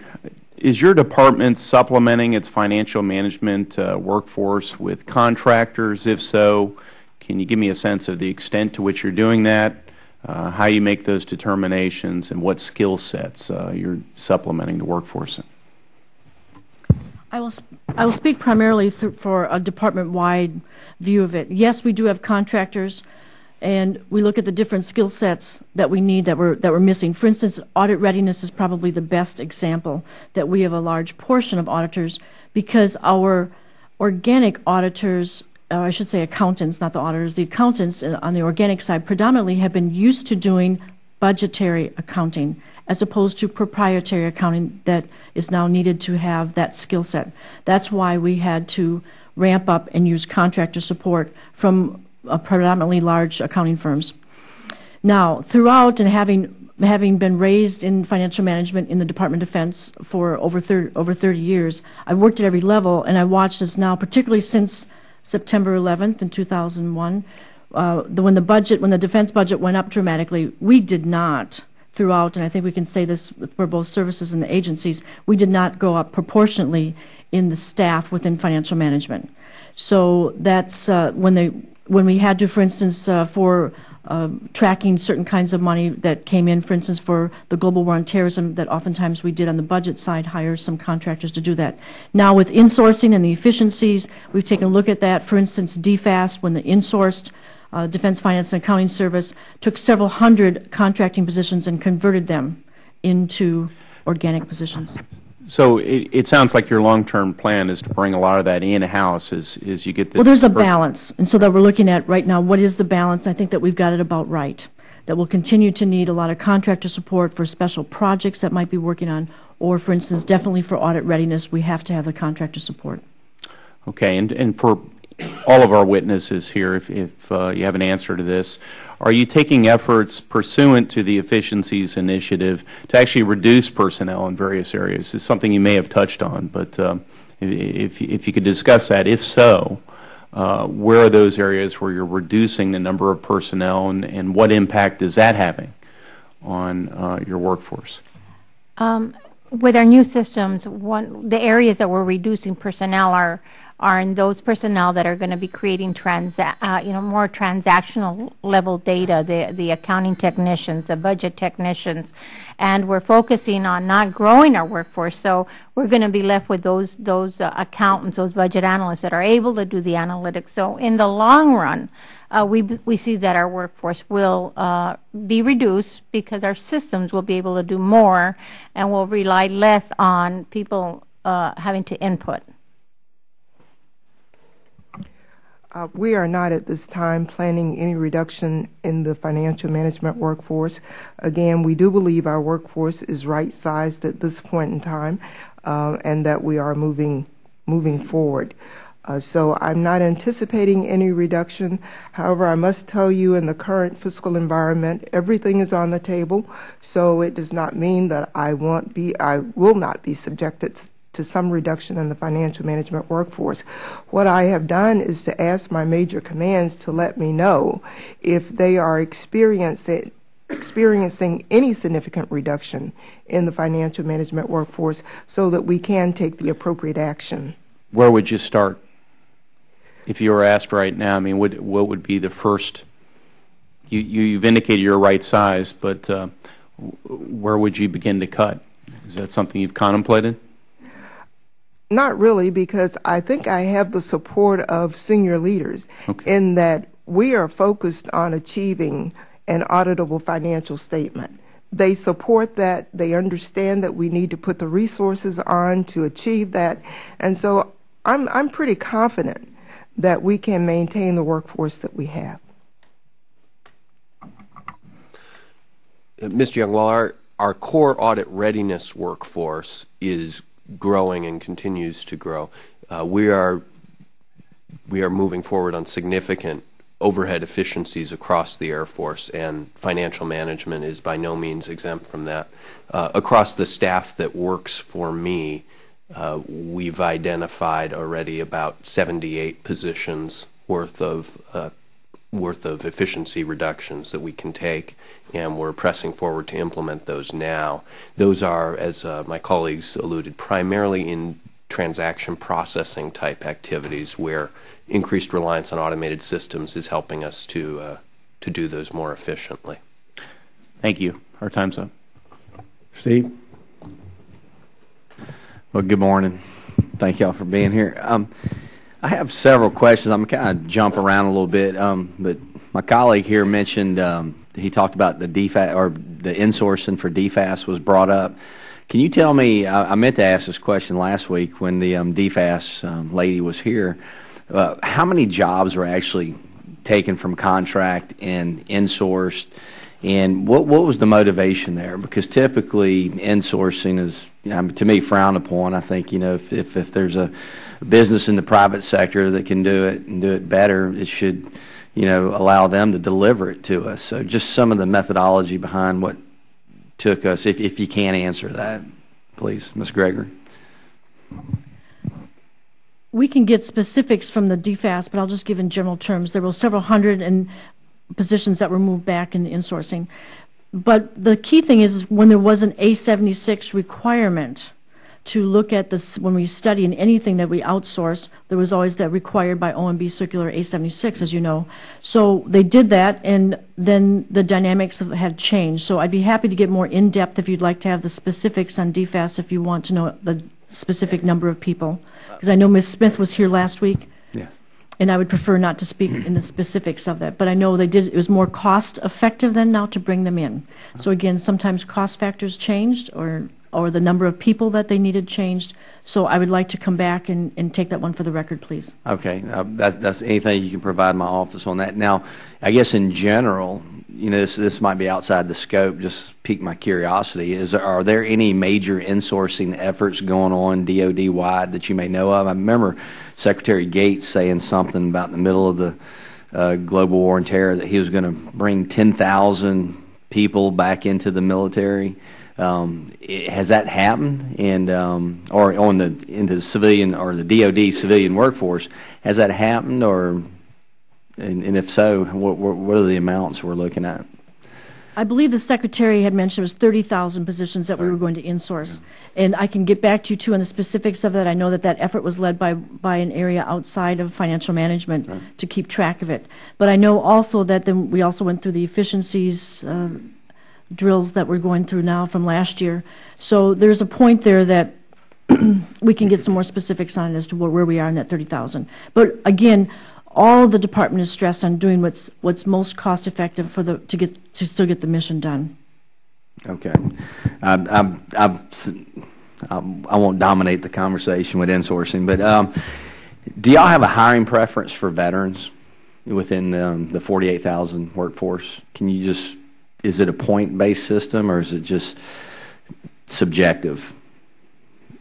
is your department supplementing its financial management workforce with contractors? If so, can you give me a sense of the extent to which you're doing that, how you make those determinations, and what skill sets you're supplementing the workforce in? I will speak primarily for a department-wide view of it. Yes, we do have contractors, and we look at the different skill sets that we need that we're missing. For instance, audit readiness is probably the best example that we have a large portion of auditors because our organic auditors, I should say accountants, not the auditors, the accountants on the organic side predominantly have been used to doing budgetary accounting as opposed to proprietary accounting that is now needed to have that skill set. That's why we had to ramp up and use contractor support from predominantly large accounting firms. Now, throughout and having been raised in financial management in the Department of Defense for over 30 years, I've worked at every level, and I watched this now, particularly since September 11th in 2001, when the defense budget went up dramatically. We did not, throughout, and I think we can say this for both services and the agencies, we did not go up proportionately in the staff within financial management. So that's when we had to, for instance, for tracking certain kinds of money that came in, for instance, for the global war on terrorism, that oftentimes we did on the budget side hire some contractors to do that. Now with insourcing and the efficiencies, we've taken a look at that. For instance, DFAS, when the insourced Defense Finance and Accounting Service took several hundred contracting positions and converted them into organic positions. So it sounds like your long-term plan is to bring a lot of that in-house as you get the... Well, there's a balance, and so that we're looking at right now, what is the balance? I think that we've got it about right. that will continue to need a lot of contractor support for special projects that might be working on, or, for instance, definitely for audit readiness, we have to have the contractor support. Okay, and for all of our witnesses here, if you have an answer to this, are you taking efforts pursuant to the efficiencies initiative to actually reduce personnel in various areas? It's something you may have touched on, but if you could discuss that. If so, where are those areas where you're reducing the number of personnel, and what impact is that having on your workforce? With our new systems, the areas that we're reducing personnel are in those personnel that are going to be creating more transactional level data, the accounting technicians, the budget technicians, and we're focusing on not growing our workforce. So we're going to be left with those accountants, those budget analysts that are able to do the analytics. So in the long run, we see that our workforce will be reduced because our systems will be able to do more, and will rely less on people having to input. We are not at this time planning any reduction in the financial management workforce. Again, we do believe our workforce is right-sized at this point in time, and that we are moving forward. So I'm not anticipating any reduction. However, I must tell you, in the current fiscal environment, everything is on the table. So it does not mean that I will not be subjected to some reduction in the financial management workforce. What I have done is to ask my major commands to let me know if they are experiencing any significant reduction in the financial management workforce, so that we can take the appropriate action. Where would you start? If you were asked right now, I mean, what would be the first? You've indicated you're right size, but where would you begin to cut? Is that something you've contemplated? Not really, because I think I have the support of senior leaders, in that we are focused on achieving an auditable financial statement. They support that. They understand that we need to put the resources on to achieve that. And so I'm pretty confident that we can maintain the workforce that we have. Mr. Young, while our core audit readiness workforce is growing and continues to grow, we are moving forward on significant overhead efficiencies across the Air Force, and financial management is by no means exempt from that. Across the staff that works for me, we've identified already about 78 positions worth of efficiency reductions that we can take, and we're pressing forward to implement those now. Those are, as my colleagues alluded, primarily in transaction processing type activities, where increased reliance on automated systems is helping us to do those more efficiently. Thank you. Our time's up. Steve? Well, good morning. Thank y'all for being here. I have several questions. I'm kind of jump around a little bit, but my colleague here mentioned he talked about the DFAS, or the insourcing for DFAS was brought up. Can you tell me? I meant to ask this question last week when the DFAS lady was here. How many jobs were actually taken from contract and insourced, and what was the motivation there? Because typically insourcing is, to me, frowned upon. I think, if there's a business in the private sector that can do it and do it better, it should, allow them to deliver it to us. So just some of the methodology behind what took us, if you can answer that, please, Ms. Gregory. We can get specifics from the DFAS, but I'll just give in general terms. There were several hundred positions that were moved back in insourcing. But the key thing is when there was an A76 requirement to look at this, when we study in anything that we outsource, there was always that required by OMB Circular A76, as you know. So they did that, and then the dynamics had changed. So I'd be happy to get more in-depth if you'd like to have the specifics on DFAS, if you want to know the specific number of people. Because I know Ms. Smith was here last week. Yes. And I would prefer not to speak in the specifics of that. But I know it was more cost effective than now to bring them in. So again, sometimes cost factors changed, or the number of people that they needed changed. So I would like to come back and take that one for the record, please. Okay. That's anything you can provide my office on that. Now, I guess in general, this might be outside the scope, just piqued my curiosity. Are there any major insourcing efforts going on DOD wide that you may know of? I remember Secretary Gates saying something about in the middle of the global war on terror that he was going to bring 10,000 people back into the military. Has that happened? And or into the civilian or the DOD civilian workforce, has that happened? Or and if so, what are the amounts we're looking at? I believe the Secretary had mentioned it was 30,000 positions that we were going to insource. Yeah. And I can get back to you, too, on the specifics of that. I know that that effort was led by an area outside of financial management to keep track of it. But I know also that then we also went through the efficiencies drills that we're going through now from last year. So there's a point there that we can get some more specifics on it as to where we are in that 30,000. But again, all the department is stressed on doing what's most cost effective to still get the mission done. Okay, I won't dominate the conversation with insourcing, but do y'all have a hiring preference for veterans within the 48,000 workforce? Is it a point-based system or is it just subjective?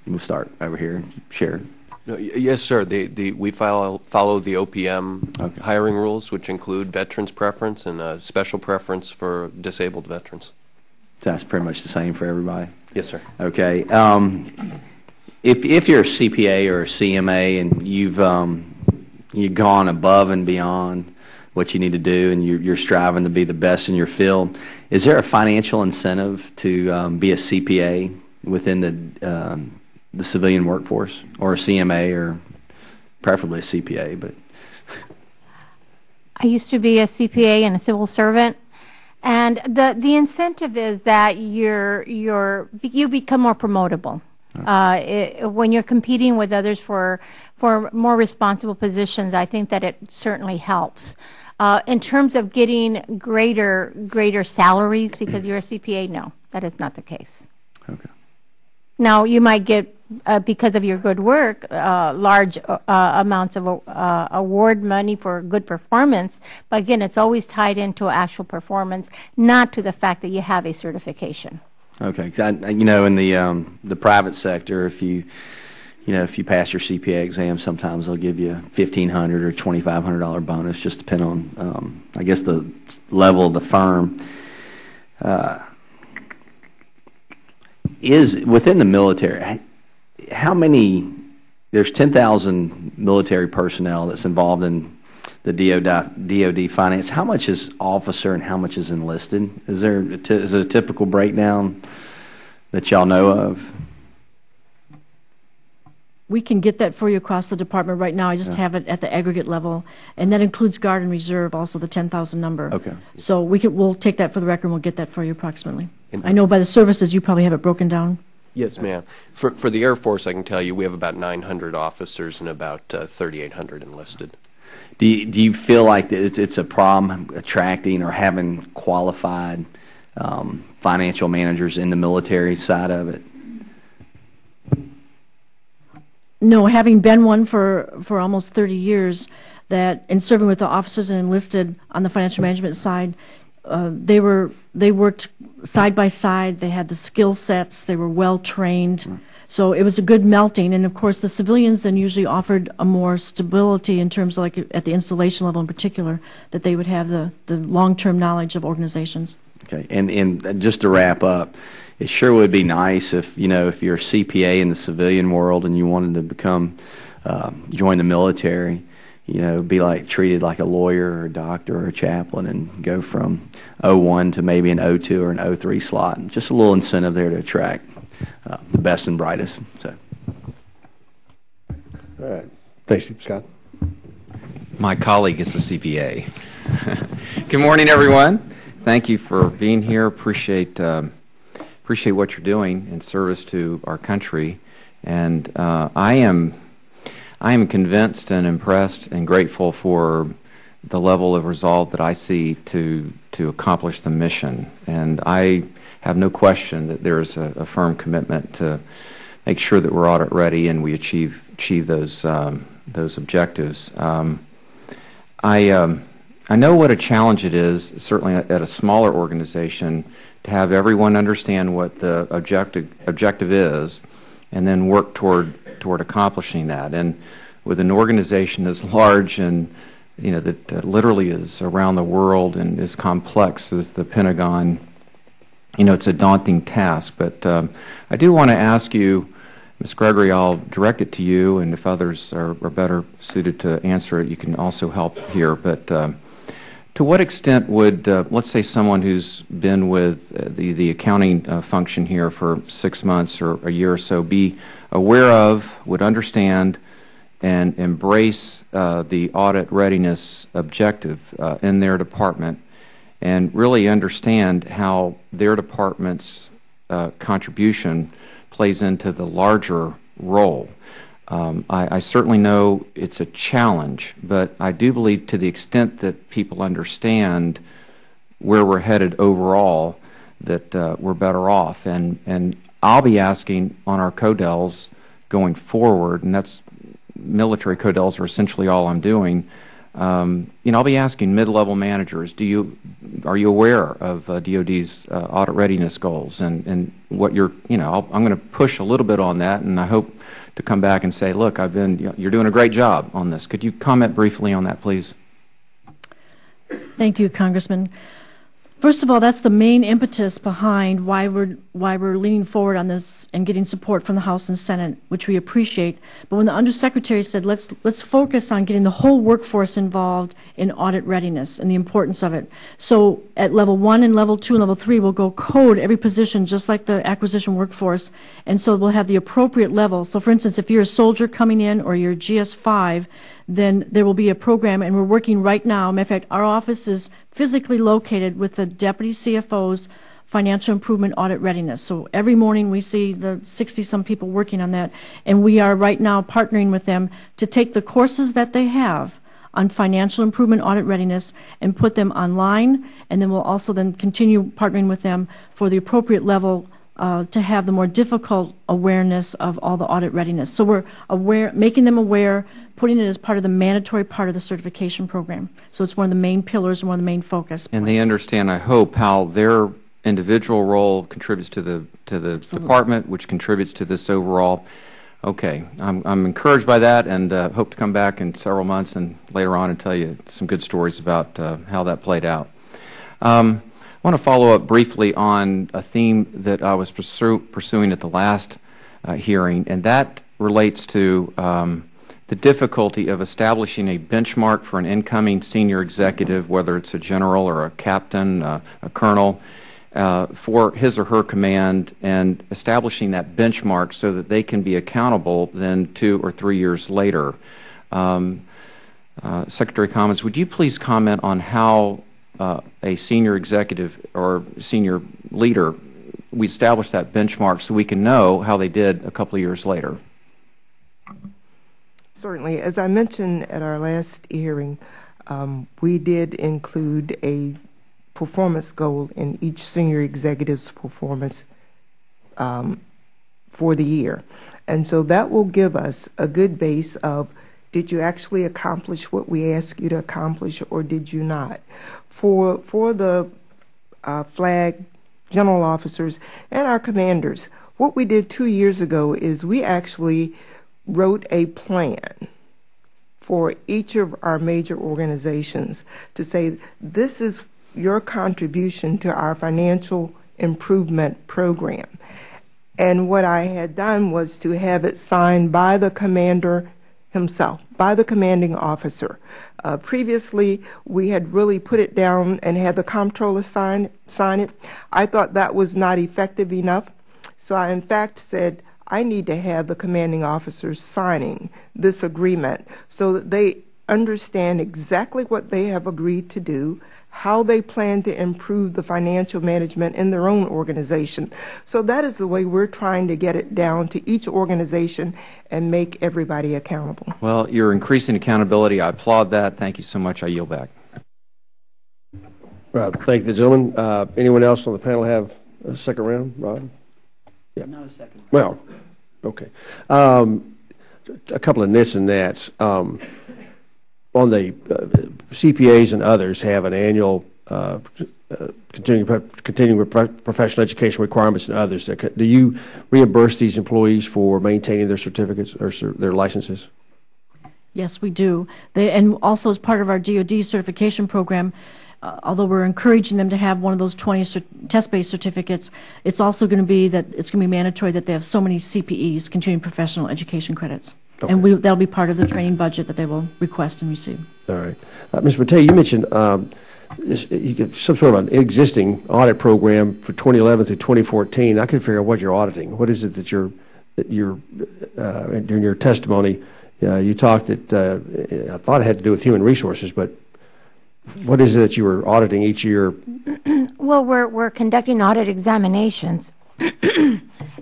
We'll start over here. Sharon. No, yes, sir. We follow the OPM hiring rules, which include veterans preference and a special preference for disabled veterans. So that's pretty much the same for everybody? Yes, sir. Okay. If you're a CPA or a CMA and you've gone above and beyond what you need to do and you're striving to be the best in your field, is there a financial incentive to be a CPA within the civilian workforce, or a CMA, or preferably a CPA? But I used to be a CPA and a civil servant, and the incentive is that you become more promotable. When you're competing with others for more responsible positions, I think that it certainly helps. In terms of getting greater salaries because you're a CPA, no, that is not the case. Okay. Now, you might get, because of your good work, large amounts of award money for good performance, but again, it's always tied into actual performance, not to the fact that you have a certification. Okay. In the private sector, if you pass your CPA exam, sometimes they'll give you a $1,500 or $2,500 bonus, just depending on, I guess, the level of the firm. Is within the military, how many? There's 10,000 military personnel that's involved in the DOD finance. How much is officer and how much is enlisted? Is there is it a typical breakdown that y'all know of? We can get that for you across the department right now. I just have it at the aggregate level, and that includes Guard and Reserve, also the 10,000 number. Okay. So we'll take that for the record, and we'll get that for you approximately. I know by the services you probably have it broken down. Yes, ma'am. For the Air Force, I can tell you we have about 900 officers and about 3,800 enlisted. Do you feel like it's a problem attracting or having qualified financial managers in the military side of it? No, having been one for almost 30 years, that in serving with the officers and enlisted on the financial management side, they worked side by side. They had the skill sets. They were well trained. Mm-hmm. So it was a good melting. And of course, the civilians then usually offered a more stability in terms of, like, at the installation level in particular, that they would have the long-term knowledge of organizations. Okay, and just to wrap up, it sure would be nice if if you're a CPA in the civilian world and you wanted to become join the military, be treated like a lawyer or a doctor or a chaplain and go from 01 to maybe an 02 or an 03 slot. Just a little incentive there to attract the best and brightest. So, all right, thanks, Scott. My colleague is a CPA. Good morning, everyone. Thank you for being here. Appreciate what you're doing in service to our country, and I am convinced and impressed and grateful for the level of resolve that I see to accomplish the mission. And I have no question that there's a firm commitment to make sure that we're audit ready and we achieve those objectives. I I know what a challenge it is, certainly at a smaller organization, to have everyone understand what the objective is, and then work toward accomplishing that. And with an organization as large and that literally is around the world and as complex as the Pentagon, it's a daunting task. But I do want to ask you, Ms. Gregory, I'll direct it to you, and if others are better suited to answer it, you can also help here. But to what extent would, let's say, someone who's been with the accounting function here for 6 months or a year or so be aware of, would understand, and embrace the audit readiness objective in their department, and really understand how their department's contribution plays into the larger role? I certainly know it's a challenge, but I do believe to the extent that people understand where we're headed overall, that we're better off. And I'll be asking on our CODELs going forward, and that's military CODELs are essentially all I'm doing. I'll be asking mid-level managers, are you aware of DOD's audit readiness goals and what you're, I'm going to push a little bit on that, and I hope to come back and say, look, you're doing a great job on this. Could you comment briefly on that, please? Thank you, Congressman. First of all, that's the main impetus behind why we're leaning forward on this and getting support from the House and Senate, which we appreciate. But when the Undersecretary said, let's focus on getting the whole workforce involved in audit readiness and the importance of it. So at level 1 and level 2 and level 3, we'll go code every position just like the acquisition workforce, and so we'll have the appropriate level. So for instance, if you're a soldier coming in or you're GS5, then there will be a program, and we're working right now. Matter of fact, our office is physically located with the Deputy CFO's Financial Improvement Audit Readiness. So every morning we see the 60-some people working on that, and we are right now partnering with them to take the courses that they have on financial improvement audit readiness and put them online, and then we'll also then continue partnering with them for the appropriate level to have the more difficult awareness of all the audit readiness. So we're making them aware, putting it as part of the mandatory part of the certification program. So it's one of the main pillars and one of the main focus points. And they understand, I hope, how their individual role contributes to the department, which contributes to this overall. Okay, I'm encouraged by that, and hope to come back in several months and later on and tell you some good stories about how that played out. I want to follow up briefly on a theme that I was pursuing at the last hearing, and that relates to the difficulty of establishing a benchmark for an incoming senior executive, whether it's a general or a captain, a colonel, for his or her command, and establishing that benchmark so that they can be accountable then 2 or 3 years later. Secretary Commons, would you please comment on how a senior executive or senior leader, we establish that benchmark so we can know how they did a couple of years later? Certainly. As I mentioned at our last hearing, we did include a performance goal in each senior executive's performance for the year. And so that will give us a good base of, did you actually accomplish what we asked you to accomplish, or did you not? For the flag general officers and our commanders, what we did 2 years ago is we actually wrote a plan for each of our major organizations to say, this is your contribution to our financial improvement program. And what I had done was to have it signed by the commander himself, by the commanding officer. Previously, we had really put it down and had the comptroller sign it. I thought that was not effective enough. So I, in fact, said, I need to have the commanding officers signing this agreement so that they understand exactly what they have agreed to do, how they plan to improve the financial management in their own organization. So that is the way we're trying to get it down to each organization and make everybody accountable. Well, you're increasing accountability. I applaud that. Thank you so much. I yield back. Thank you, gentlemen. Anyone else on the panel have a second round? Rob? Yeah. No, a second. Well, okay. A couple of nits and nats. on the CPAs and others have an annual continuing professional education requirements and others. Do you reimburse these employees for maintaining their certificates or their licenses? Yes, we do. And also as part of our DOD certification program, although we're encouraging them to have one of those 20 test-based certificates, it's also going to be that it's going to be mandatory that they have so many CPEs, continuing professional education credits. Okay. And that'll be part of the training budget that they will request and receive. All right. Ms. Matei, you mentioned some sort of an existing audit program for 2011 through 2014. I couldn't figure out what you're auditing. What is it that you're during your testimony, you talked that I thought it had to do with human resources, but what is it that you were auditing each year? Well, we're conducting audit examinations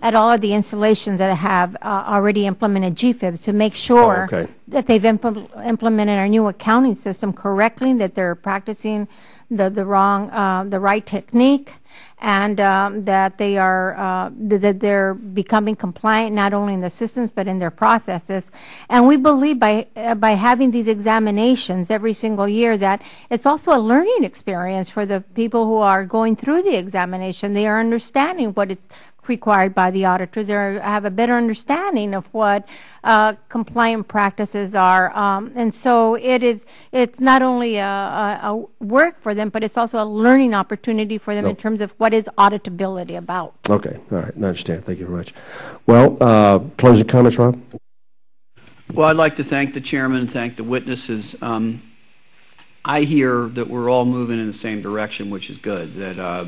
at all of the installations that have already implemented GFIBs to make sure that they've implemented our new accounting system correctly, that they're practicing the right technique, and that they are that they're becoming compliant not only in the systems but in their processes. And we believe by having these examinations every single year that it's also a learning experience for the people who are going through the examination. They are understanding what it's required by the auditors. They have a better understanding of what compliant practices are, and so it's not only a work for them, but it's also a learning opportunity for them in terms of what is auditability about. Okay, all right, I understand. Thank you very much. Well, closing comments, Rob? Well, I'd like to thank the chairman and thank the witnesses. I hear that we're all moving in the same direction, which is good, that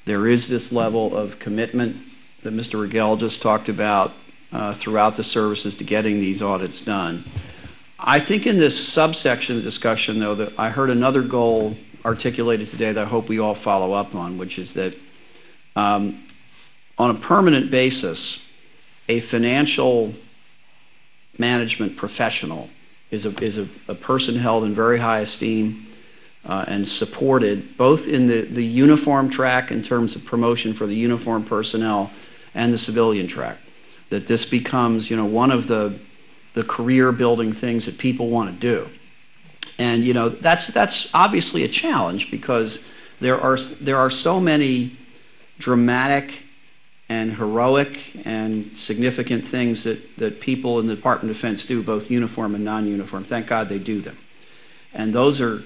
there is this level of commitment that Mr. Rigel just talked about throughout the services to getting these audits done. I think in this subsection discussion, though, that I heard another goal articulated today that I hope we all follow up on, which is that on a permanent basis, a financial management professional is a person held in very high esteem and supported both in the uniform track in terms of promotion for the uniform personnel and the civilian track. That this becomes, one of the career building things that people want to do. And that's obviously a challenge because there are so many dramatic and heroic and significant things that people in the Department of Defense do, both uniform and non-uniform. Thank God they do them. And those are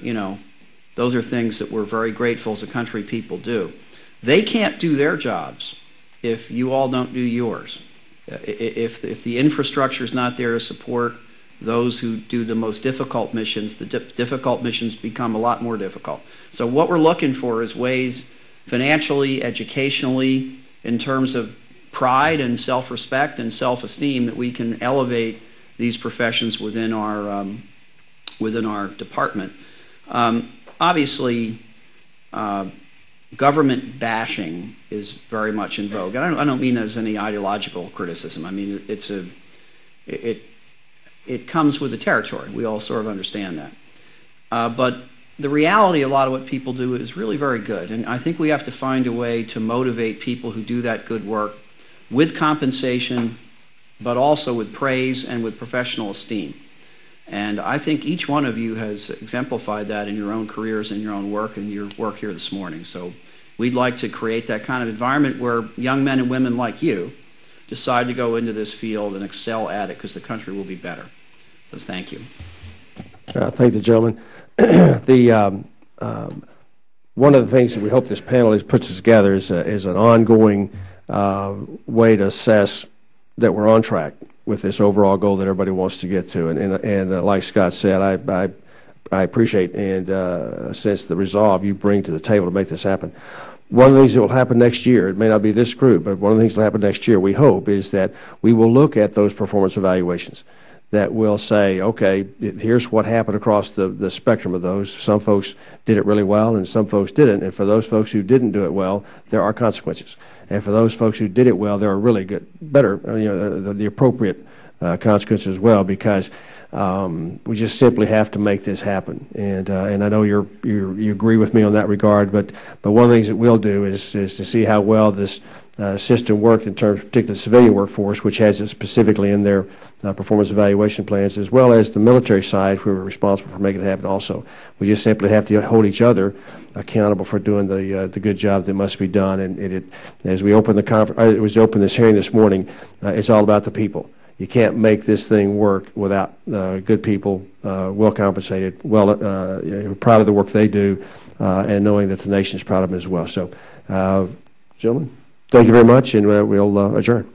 things that we're very grateful as a country people do. They can't do their jobs if you all don't do yours. If the infrastructure is not there to support those who do the most difficult missions, the difficult missions become a lot more difficult. So what we're looking for is ways financially, educationally, in terms of pride and self-respect and self-esteem that we can elevate these professions within our department. Obviously, government bashing is very much in vogue. And I don't mean that as any ideological criticism. I mean, it comes with the territory. We all sort of understand that. But the reality, a lot of what people do is really very good. And I think we have to find a way to motivate people who do that good work with compensation, but also with praise and with professional esteem. And I think each one of you has exemplified that in your own careers and your own work and your work here this morning. So we'd like to create that kind of environment where young men and women like you decide to go into this field and excel at it because the country will be better. So thank you. Thank the gentleman. One of the things that we hope this panel puts together is an ongoing way to assess that we're on track with this overall goal that everybody wants to get to. And like Scott said, I appreciate and sense the resolve you bring to the table to make this happen. One of the things that will happen next year, it may not be this group, but one of the things that will happen next year, we hope, is that we will look at those performance evaluations that will say, okay, here's what happened across the spectrum of those. Some folks did it really well and some folks didn't. And for those folks who didn't do it well, there are consequences. And for those folks who did it well, there are really better, the appropriate consequences as well, because we just simply have to make this happen. And I know you agree with me on that regard. But one of the things that we'll do is to see how well this system worked in terms of particularly the civilian workforce, which has it specifically in their performance evaluation plans, as well as the military side, who are responsible for making it happen also. We just simply have to hold each other accountable for doing the good job that must be done. And as we open this hearing this morning, it's all about the people. You can't make this thing work without good people, well compensated, proud of the work they do, and knowing that the nation is proud of them as well. So, gentlemen, thank you very much, and we'll adjourn.